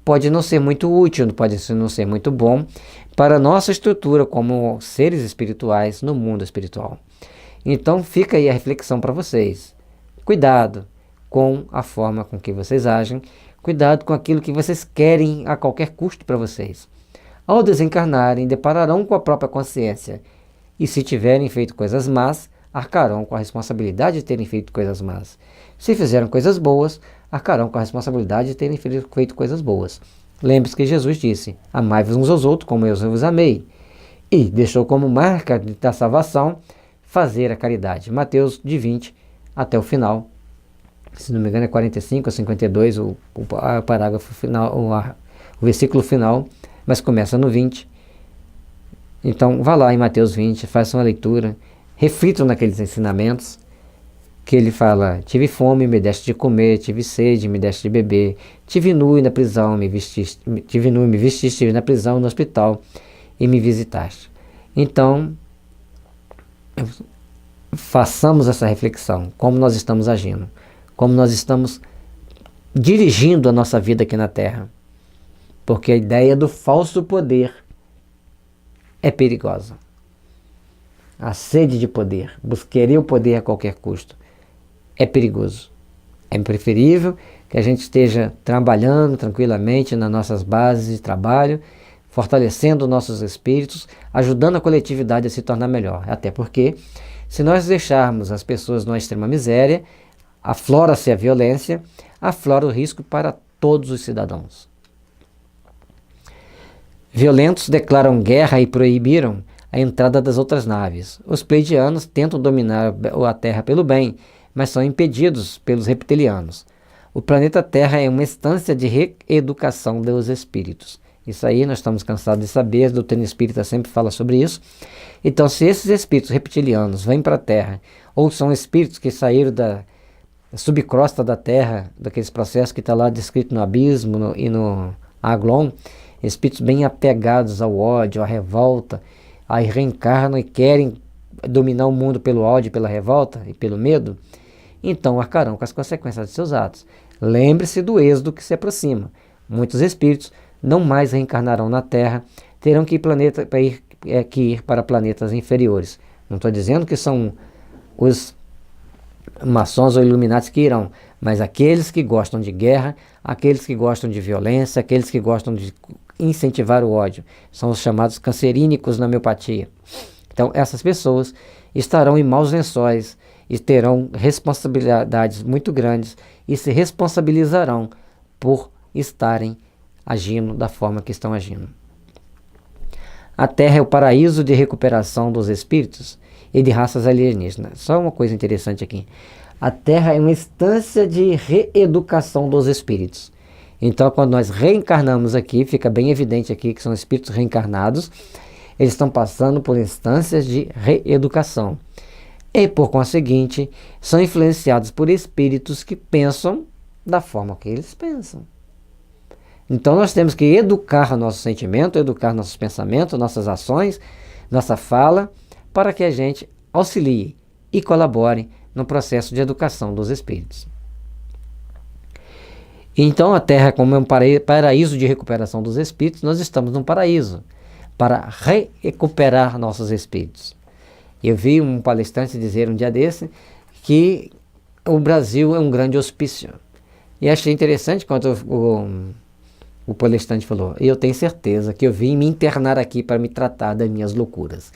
pode não ser muito útil, pode não ser muito bom para a nossa estrutura como seres espirituais no mundo espiritual. Então fica aí a reflexão para vocês. Cuidado com a forma com que vocês agem, cuidado com aquilo que vocês querem a qualquer custo para vocês. Ao desencarnarem, depararão com a própria consciência e se tiverem feito coisas más, arcarão com a responsabilidade de terem feito coisas más. Se fizeram coisas boas, arcarão com a responsabilidade de terem feito coisas boas. Lembre-se que Jesus disse, amai-vos uns aos outros como eu vos amei. E deixou como marca da salvação fazer a caridade. Mateus de 20 até o final. Se não me engano é 45 a 52 o parágrafo final, o versículo final, mas começa no 20. Então vá lá em Mateus 20, faça uma leitura, reflitam naqueles ensinamentos, que ele fala, tive fome, me deste de comer, tive sede, me deste de beber, tive nu e na prisão, me vestiste, estive na prisão, no hospital, e me visitaste. Então, façamos essa reflexão, como nós estamos agindo, como nós estamos dirigindo a nossa vida aqui na Terra, porque a ideia do falso poder é perigosa. A sede de poder, querer o poder a qualquer custo, é perigoso. É preferível que a gente esteja trabalhando tranquilamente nas nossas bases de trabalho, fortalecendo nossos espíritos, ajudando a coletividade a se tornar melhor. Até porque, se nós deixarmos as pessoas numa extrema miséria, aflora-se a violência, aflora o risco para todos os cidadãos. Violentos declaram guerra e proibiram a entrada das outras naves. Os pleidianos tentam dominar a Terra pelo bem, mas são impedidos pelos reptilianos. O planeta Terra é uma instância de reeducação dos espíritos. Isso aí nós estamos cansados de saber, a doutrina espírita sempre fala sobre isso. Então, se esses espíritos reptilianos vêm para a Terra, ou são espíritos que saíram da subcrosta da Terra, daqueles processos que está lá descrito no Abismo e no Aglon, espíritos bem apegados ao ódio, à revolta, aí reencarnam e querem dominar o mundo pelo ódio, pela revolta e pelo medo, então arcarão com as consequências de seus atos. Lembre-se do êxodo que se aproxima. Muitos espíritos não mais reencarnarão na Terra, terão que ir para planetas inferiores. Não estou dizendo que são os maçons ou iluminatis que irão, mas aqueles que gostam de guerra, aqueles que gostam de violência, aqueles que gostam de incentivar o ódio, são os chamados cancerínicos na homeopatia. Então essas pessoas estarão em maus lençóis e terão responsabilidades muito grandes e se responsabilizarão por estarem agindo da forma que estão agindo. A Terra é o paraíso de recuperação dos espíritos e de raças alienígenas. Só uma coisa interessante aqui. A Terra é uma instância de reeducação dos espíritos. Então, quando nós reencarnamos aqui, fica bem evidente aqui que são espíritos reencarnados, eles estão passando por instâncias de reeducação. E, por conseguinte, são influenciados por espíritos que pensam da forma que eles pensam. Então nós temos que educar nosso sentimento, educar nossos pensamentos, nossas ações, nossa fala, para que a gente auxilie e colabore no processo de educação dos espíritos. Então a Terra, como é um paraíso de recuperação dos espíritos, nós estamos num paraíso para recuperar nossos espíritos. Eu vi um palestrante dizer um dia desse que o Brasil é um grande hospício. E achei interessante quando o palestrante falou: eu tenho certeza que eu vim me internar aqui para me tratar das minhas loucuras.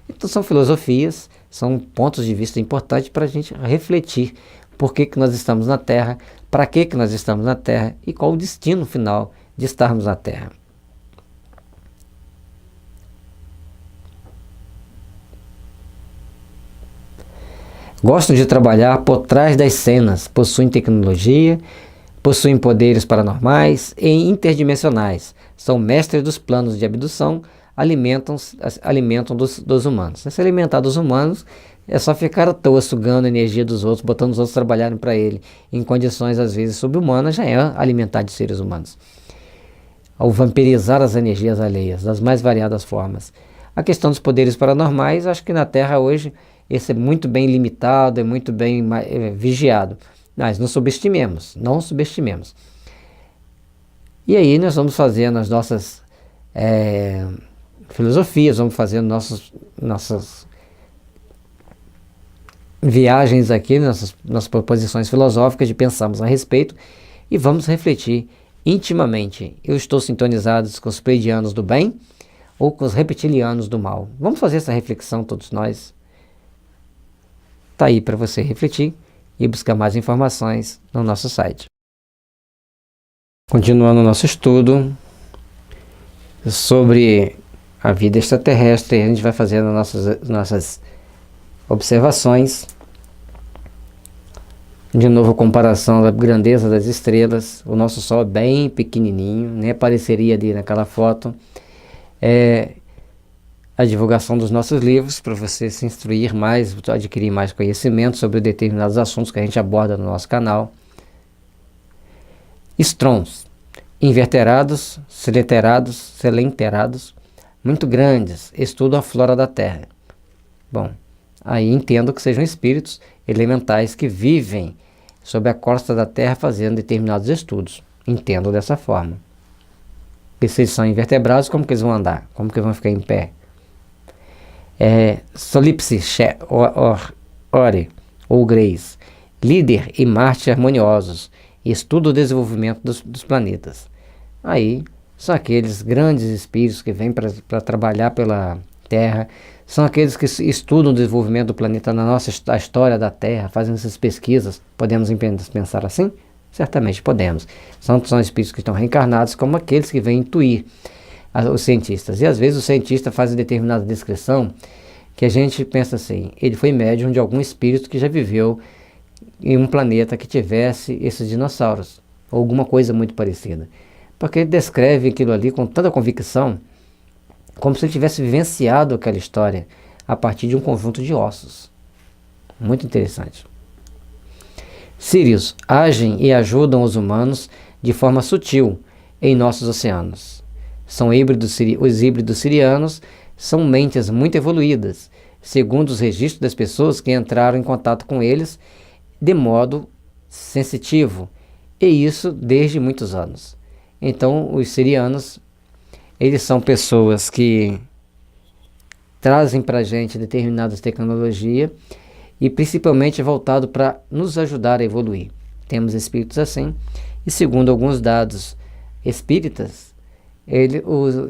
Então são filosofias, são pontos de vista importantes para a gente refletir por que nós estamos na Terra, para que nós estamos na Terra e qual o destino final de estarmos na Terra. Gostam de trabalhar por trás das cenas, possuem tecnologia, possuem poderes paranormais e interdimensionais, são mestres dos planos de abdução, alimentam dos humanos. Se alimentar dos humanos é só ficar à toa sugando a energia dos outros, botando os outros trabalharem para ele, em condições às vezes subhumanas, já é alimentar de seres humanos. Ao vampirizar as energias alheias, das mais variadas formas. A questão dos poderes paranormais, acho que na Terra hoje esse é muito bem limitado, é muito bem vigiado. Mas não subestimemos. E aí nós vamos fazendo as nossas filosofias, vamos fazendo nossas viagens aqui, nossas proposições filosóficas de pensarmos a respeito e vamos refletir intimamente. Eu estou sintonizado com os pleiadianos do bem ou com os reptilianos do mal? Vamos fazer essa reflexão todos nós. Está aí para você refletir e buscar mais informações no nosso site. Continuando o nosso estudo sobre a vida extraterrestre, a gente vai fazendo nossas observações. De novo, comparação da grandeza das estrelas. O nosso Sol é bem pequenininho, nem apareceria ali naquela foto. A divulgação dos nossos livros, para você se instruir mais, adquirir mais conhecimento sobre determinados assuntos que a gente aborda no nosso canal. Estrons, inverterados, selenterados, muito grandes, estudam a flora da Terra. Bom, aí entendo que sejam espíritos elementais que vivem sob a crosta da Terra fazendo determinados estudos. Entendo dessa forma. Porque se eles são invertebrados, como que eles vão andar? Como que eles vão ficar em pé? Solipse Ore ou Grace, líder e Marte harmoniosos, estuda o desenvolvimento dos planetas. Aí são aqueles grandes espíritos que vêm para trabalhar pela Terra, são aqueles que estudam o desenvolvimento do planeta a história da Terra, fazem essas pesquisas. Podemos pensar assim? Certamente podemos. São espíritos que estão reencarnados como aqueles que vêm intuir os cientistas. E às vezes o cientista faz determinada descrição que a gente pensa assim: ele foi médium de algum espírito que já viveu em um planeta que tivesse esses dinossauros, ou alguma coisa muito parecida. Porque ele descreve aquilo ali com tanta convicção, como se ele tivesse vivenciado aquela história a partir de um conjunto de ossos. Muito interessante. Sírios agem e ajudam os humanos de forma sutil em nossos oceanos. Os híbridos sirianos são mentes muito evoluídas, segundo os registros das pessoas que entraram em contato com eles de modo sensitivo, e isso desde muitos anos. Então, os sirianos, eles são pessoas que trazem para a gente determinadas tecnologias e principalmente voltado para nos ajudar a evoluir. Temos espíritos assim, e segundo alguns dados espíritas,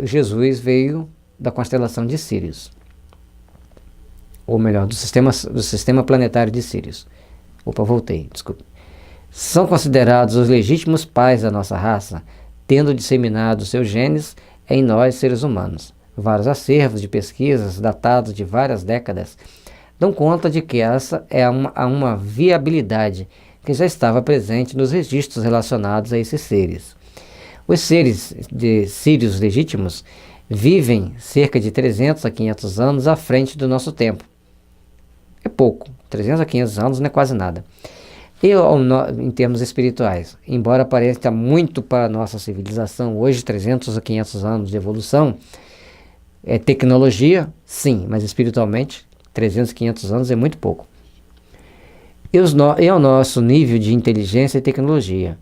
Jesus veio da constelação de Sírios, ou melhor, do sistema planetário de Sírios. Desculpe. São considerados os legítimos pais da nossa raça, tendo disseminado seus genes em nós, seres humanos. Vários acervos de pesquisas datados de várias décadas dão conta de que essa é uma viabilidade que já estava presente nos registros relacionados a esses seres. Os seres de sírios legítimos vivem cerca de 300 a 500 anos à frente do nosso tempo. É pouco, 300 a 500 anos não é quase nada. E em termos espirituais, embora pareça muito para a nossa civilização, hoje 300 a 500 anos de evolução, é tecnologia, sim, mas espiritualmente 300, 500 anos é muito pouco. E ao nosso nível de inteligência e tecnologia,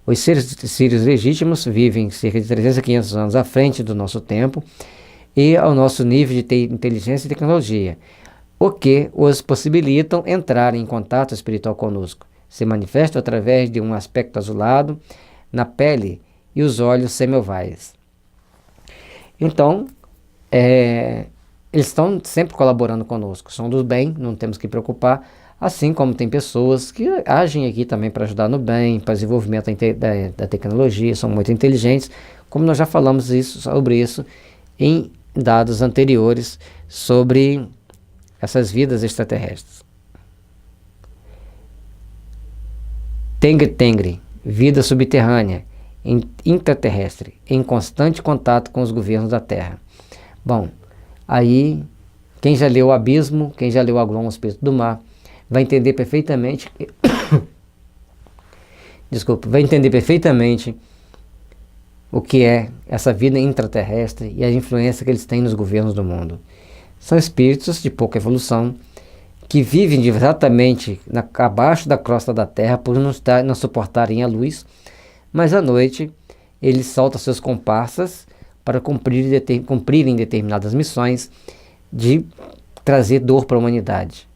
os seres legítimos vivem cerca de 300 a 500 anos à frente do nosso tempo e ao nosso nível de inteligência e tecnologia, o que os possibilitam entrar em contato espiritual conosco. Se manifesta através de um aspecto azulado na pele e os olhos semiovais. Então, eles estão sempre colaborando conosco, são do bem, não temos que preocupar, assim como tem pessoas que agem aqui também para ajudar no bem, para desenvolvimento da tecnologia, são muito inteligentes, como nós já falamos sobre isso em dados anteriores sobre essas vidas extraterrestres. Tengri, vida subterrânea, intraterrestre, em constante contato com os governos da Terra. Bom, aí quem já leu o Abismo, quem já leu o Aglon, o Espírito do Mar, vai entender perfeitamente vai entender perfeitamente o que é essa vida intraterrestre e a influência que eles têm nos governos do mundo. São espíritos de pouca evolução que vivem exatamente abaixo da crosta da Terra por não suportarem a luz, mas à noite eles soltam seus comparsas para cumprirem determinadas missões de trazer dor para a humanidade.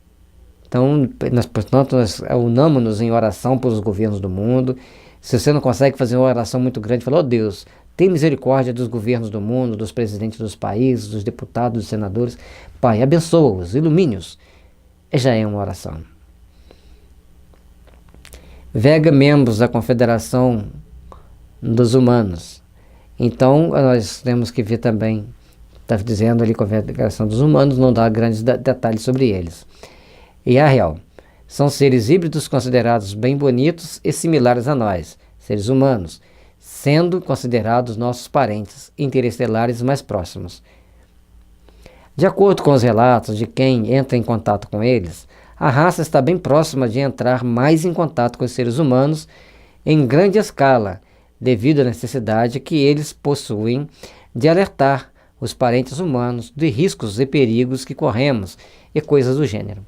Então, portanto, nós unamos-nos em oração pelos governos do mundo. Se você não consegue fazer uma oração muito grande, fala: ó Deus, tem misericórdia dos governos do mundo, dos presidentes dos países, dos deputados, dos senadores. Pai, abençoa-os, ilumine-os. Já é uma oração. Vega, membros da Confederação dos Humanos. Então, nós temos que ver também, está dizendo ali, Confederação dos Humanos, não dá grandes detalhes sobre eles. E a real, são seres híbridos considerados bem bonitos e similares a nós, seres humanos, sendo considerados nossos parentes interestelares mais próximos. De acordo com os relatos de quem entra em contato com eles, a raça está bem próxima de entrar mais em contato com os seres humanos em grande escala, devido à necessidade que eles possuem de alertar os parentes humanos de riscos e perigos que corremos e coisas do gênero.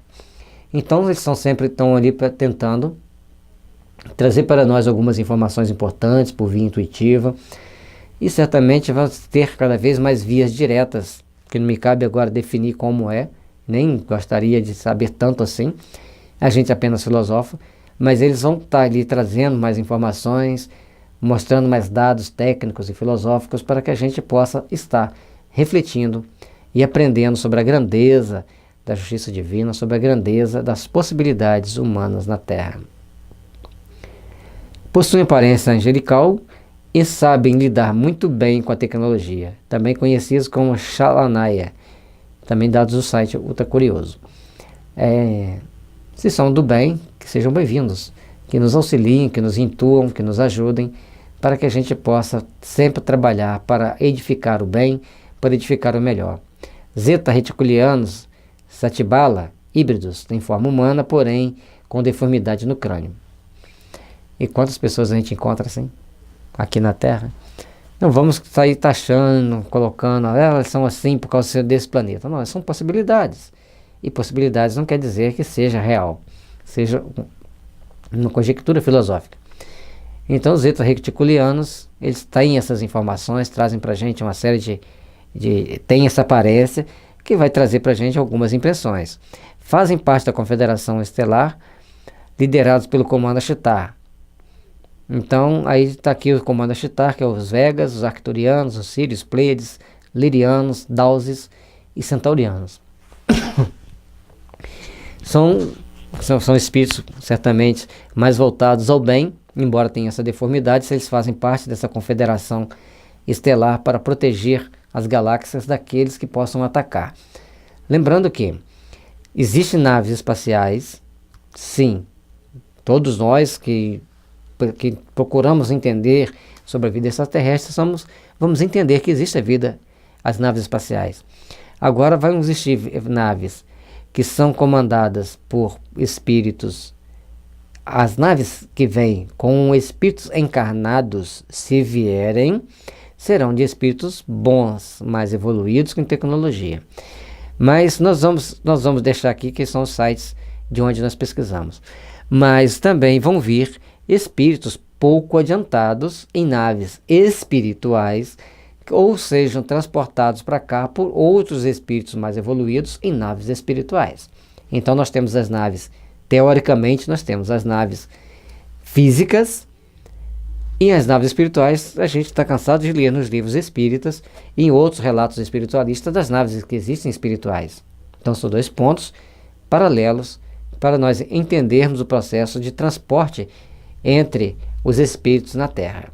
Então eles sempre estão ali tentando trazer para nós algumas informações importantes por via intuitiva, e certamente vamos ter cada vez mais vias diretas, que não me cabe agora definir como nem gostaria de saber tanto assim, a gente apenas filosofa, mas eles vão estar ali trazendo mais informações, mostrando mais dados técnicos e filosóficos para que a gente possa estar refletindo e aprendendo sobre a grandeza da justiça divina, sobre a grandeza das possibilidades humanas na Terra. Possuem aparência angelical e sabem lidar muito bem com a tecnologia, também conhecidos como Shalanaya, também dados do site Ultra Curioso. Se são do bem, que sejam bem-vindos, que nos auxiliem, que nos intuam, que nos ajudem, para que a gente possa sempre trabalhar para edificar o bem, para edificar o melhor. Zeta reticulianos, Satibala, híbridos, têm forma humana, porém com deformidade no crânio. E quantas pessoas a gente encontra assim, aqui na Terra? Não vamos sair taxando, colocando, elas são assim por causa desse planeta. Não, são possibilidades. E possibilidades não quer dizer que seja real, seja uma conjectura filosófica. Então os zeta reticulianos, eles têm essas informações, trazem para a gente uma série tem essa aparência, que vai trazer para a gente algumas impressões. Fazem parte da Confederação Estelar, liderados pelo Comando Ashtar. Então, aí está aqui o Comando Ashtar, que é os Vegas, os Arcturianos, os Sírios, Pleiades, Lirianos, Dáuses e Centaurianos. São espíritos, certamente, mais voltados ao bem, embora tenham essa deformidade, eles fazem parte dessa Confederação Estelar para proteger as galáxias daqueles que possam atacar. Lembrando que existem naves espaciais, sim, todos nós que procuramos entender sobre a vida extraterrestre, vamos entender que existe a vida, as naves espaciais. Agora vão existir naves que são comandadas por espíritos as naves que vêm com espíritos encarnados, se vierem, serão de espíritos bons, mais evoluídos com tecnologia. Mas nós vamos deixar aqui que são os sites de onde nós pesquisamos. Mas também vão vir espíritos pouco adiantados em naves espirituais, ou sejam transportados para cá por outros espíritos mais evoluídos em naves espirituais. Então nós temos as naves, teoricamente nós temos as naves físicas, e as naves espirituais a gente está cansado de ler nos livros espíritas e em outros relatos espiritualistas das naves que existem espirituais. Então são dois pontos paralelos para nós entendermos o processo de transporte entre os espíritos na Terra.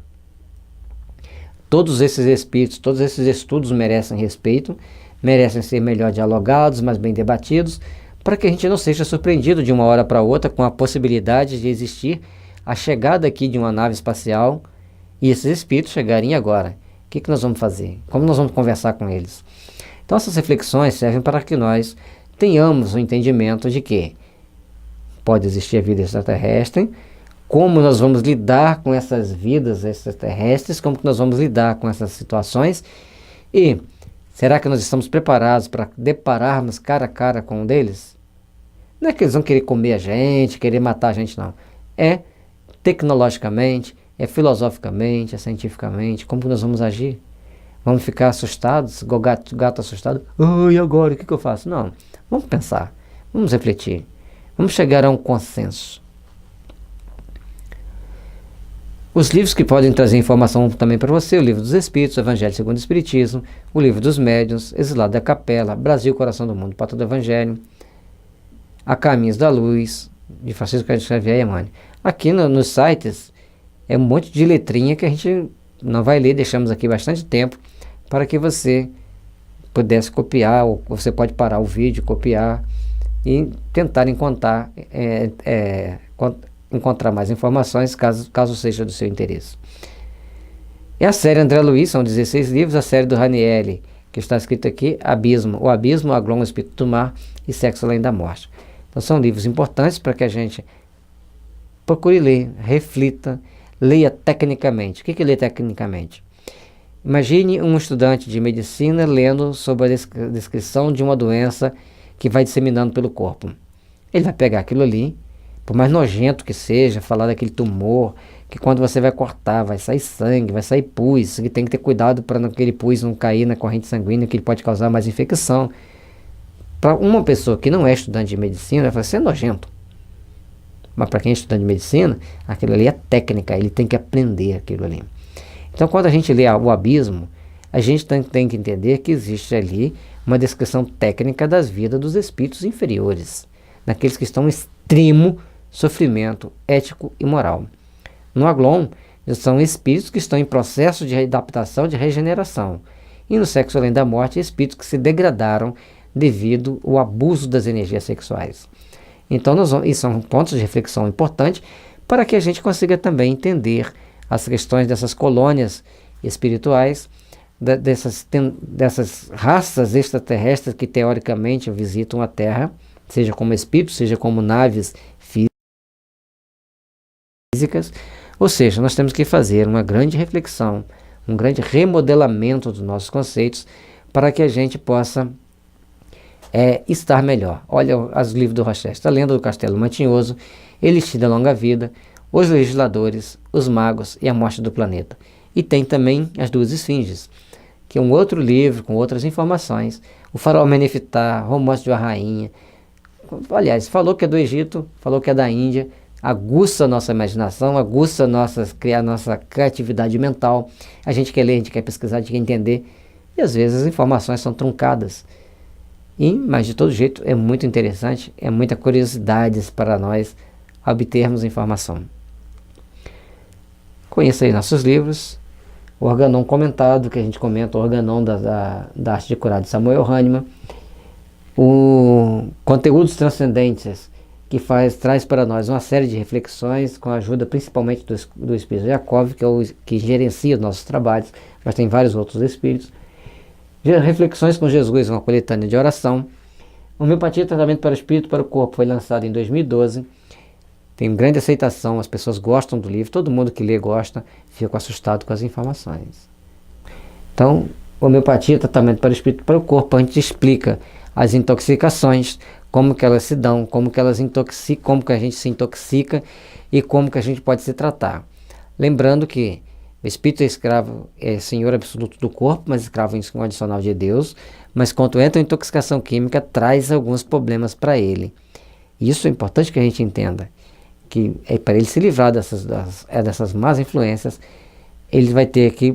Todos esses espíritos, todos esses estudos merecem respeito, merecem ser melhor dialogados, mais bem debatidos, para que a gente não seja surpreendido de uma hora para outra com a possibilidade de existir a chegada aqui de uma nave espacial e esses espíritos chegarem agora. O que nós vamos fazer? Como nós vamos conversar com eles? Então essas reflexões servem para que nós tenhamos o entendimento de que pode existir a vida extraterrestre, como nós vamos lidar com essas vidas extraterrestres, como que nós vamos lidar com essas situações e será que nós estamos preparados para depararmos cara a cara com um deles? Não é que eles vão querer comer a gente, querer matar a gente, não. É tecnologicamente, é filosoficamente, é cientificamente, como que nós vamos agir? Vamos ficar assustados, igual gato assustado? E agora, o que eu faço? Não, vamos pensar, vamos refletir, vamos chegar a um consenso. Os livros que podem trazer informação também para você: o Livro dos Espíritos, o Evangelho segundo o Espiritismo, o Livro dos Médiuns, Exilado da Capela, Brasil, Coração do Mundo, Pátria do Evangelho, A Caminhos da Luz, de Francisco Cândido Xavier e Emmanuel. Aqui nos sites é um monte de letrinha que a gente não vai ler, deixamos aqui bastante tempo para que você pudesse copiar, ou você pode parar o vídeo, copiar e tentar encontrar mais informações, caso seja do seu interesse. É a série André Luiz, são 16 livros, a série do Ranieri, que está escrito aqui, Abismo, o Abismo, Aglon, o Espírito do Mar e Sexo Além da Morte. Então são livros importantes para que a gente procure ler, reflita, leia tecnicamente. O que é ler tecnicamente? Imagine um estudante de medicina lendo sobre a descrição de uma doença que vai disseminando pelo corpo. Ele vai pegar aquilo ali, por mais nojento que seja, falar daquele tumor, que quando você vai cortar, vai sair sangue, vai sair pus, que tem que ter cuidado para aquele pus não cair na corrente sanguínea, que ele pode causar mais infecção. Para uma pessoa que não é estudante de medicina, vai falar, isso é nojento. Mas para quem é estudante de medicina, aquilo ali é técnica, ele tem que aprender aquilo ali. Então quando a gente lê o Abismo, a gente tem que entender que existe ali uma descrição técnica das vidas dos espíritos inferiores, daqueles que estão em extremo sofrimento ético e moral. No Aglon, são espíritos que estão em processo de adaptação, de regeneração. E no Sexo Além da Morte, espíritos que se degradaram devido ao abuso das energias sexuais. Então, isso são pontos de reflexão importantes para que a gente consiga também entender as questões dessas colônias espirituais, dessas raças extraterrestres que teoricamente visitam a Terra, seja como espíritos, seja como naves físicas. Ou seja, nós temos que fazer uma grande reflexão, um grande remodelamento dos nossos conceitos para que a gente possa estar melhor. Olha os livros do Rochester, A Lenda do Castelo Mantinhoso, Elixir da Longa Vida, Os Legisladores, Os Magos e a Morte do Planeta. E tem também As Duas Esfinges, que é um outro livro com outras informações. O Faraó Menefitá, Romance de uma Rainha. Aliás, falou que é do Egito, falou que é da Índia, aguça a nossa imaginação, aguça a nossa criatividade mental. A gente quer ler, a gente quer pesquisar, a gente quer entender. E às vezes as informações são truncadas. Mas de todo jeito é muito interessante, é muita curiosidade para nós obtermos informação. Conheça aí nossos livros, o Organon Comentado, que a gente comenta, o Organon da Arte de Curar de Samuel Hahnemann, o Conteúdos Transcendentes, que traz para nós uma série de reflexões, com a ajuda principalmente do Espírito Jacob, que gerencia os nossos trabalhos, mas tem vários outros espíritos. Reflexões com Jesus, uma coletânea de oração. Homeopatia, Tratamento para o Espírito e para o Corpo, foi lançado em 2012. tem grande aceitação, as pessoas gostam do livro, todo mundo que lê gosta, fica assustado com as informações. Então, homeopatia, tratamento para o espírito e para o corpo, a gente explica as intoxicações, como que elas se dão, como que elas intoxicam, como que a gente se intoxica e como que a gente pode se tratar. Lembrando que o espírito é escravo, é senhor absoluto do corpo, mas escravo incondicional de Deus, mas quando entra em intoxicação química, traz alguns problemas para ele. E isso é importante que a gente entenda, que é para ele se livrar dessas más influências, ele vai ter que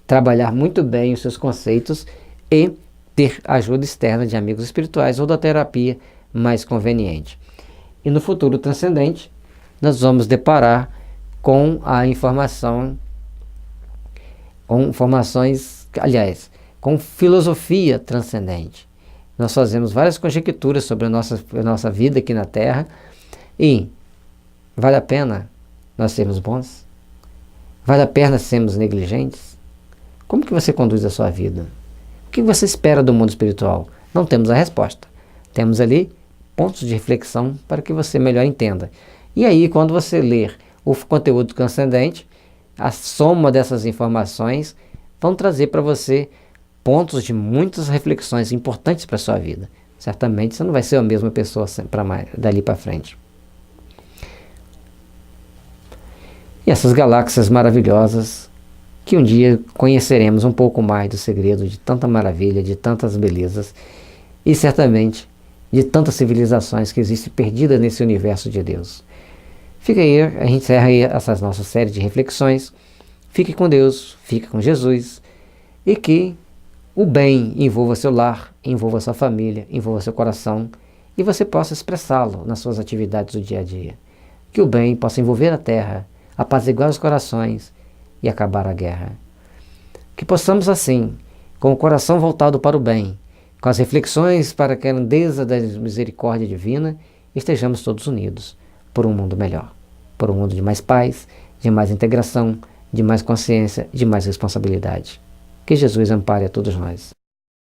trabalhar muito bem os seus conceitos e ter ajuda externa de amigos espirituais ou da terapia mais conveniente. E no futuro transcendente, nós vamos deparar com a informação, com informações, aliás, com filosofia transcendente. Nós fazemos várias conjecturas sobre a nossa vida aqui na Terra e vale a pena nós sermos bons? Vale a pena sermos negligentes? Como que você conduz a sua vida? O que você espera do mundo espiritual? Não temos a resposta. Temos ali pontos de reflexão para que você melhor entenda. E aí, quando você ler o conteúdo transcendente, a soma dessas informações vão trazer para você pontos de muitas reflexões importantes para a sua vida. Certamente você não vai ser a mesma pessoa dali para frente. E essas galáxias maravilhosas, que um dia conheceremos um pouco mais do segredo de tanta maravilha, de tantas belezas e certamente de tantas civilizações que existem perdidas nesse universo de Deus. Fica aí, a gente encerra aí essa nossa série de reflexões. Fique com Deus, fique com Jesus e que o bem envolva seu lar, envolva sua família, envolva seu coração e você possa expressá-lo nas suas atividades do dia a dia. Que o bem possa envolver a terra, apaziguar os corações e acabar a guerra. Que possamos assim, com o coração voltado para o bem, com as reflexões para a grandeza da misericórdia divina, estejamos todos unidos por um mundo melhor, por um mundo de mais paz, de mais integração, de mais consciência, de mais responsabilidade. Que Jesus ampare a todos nós.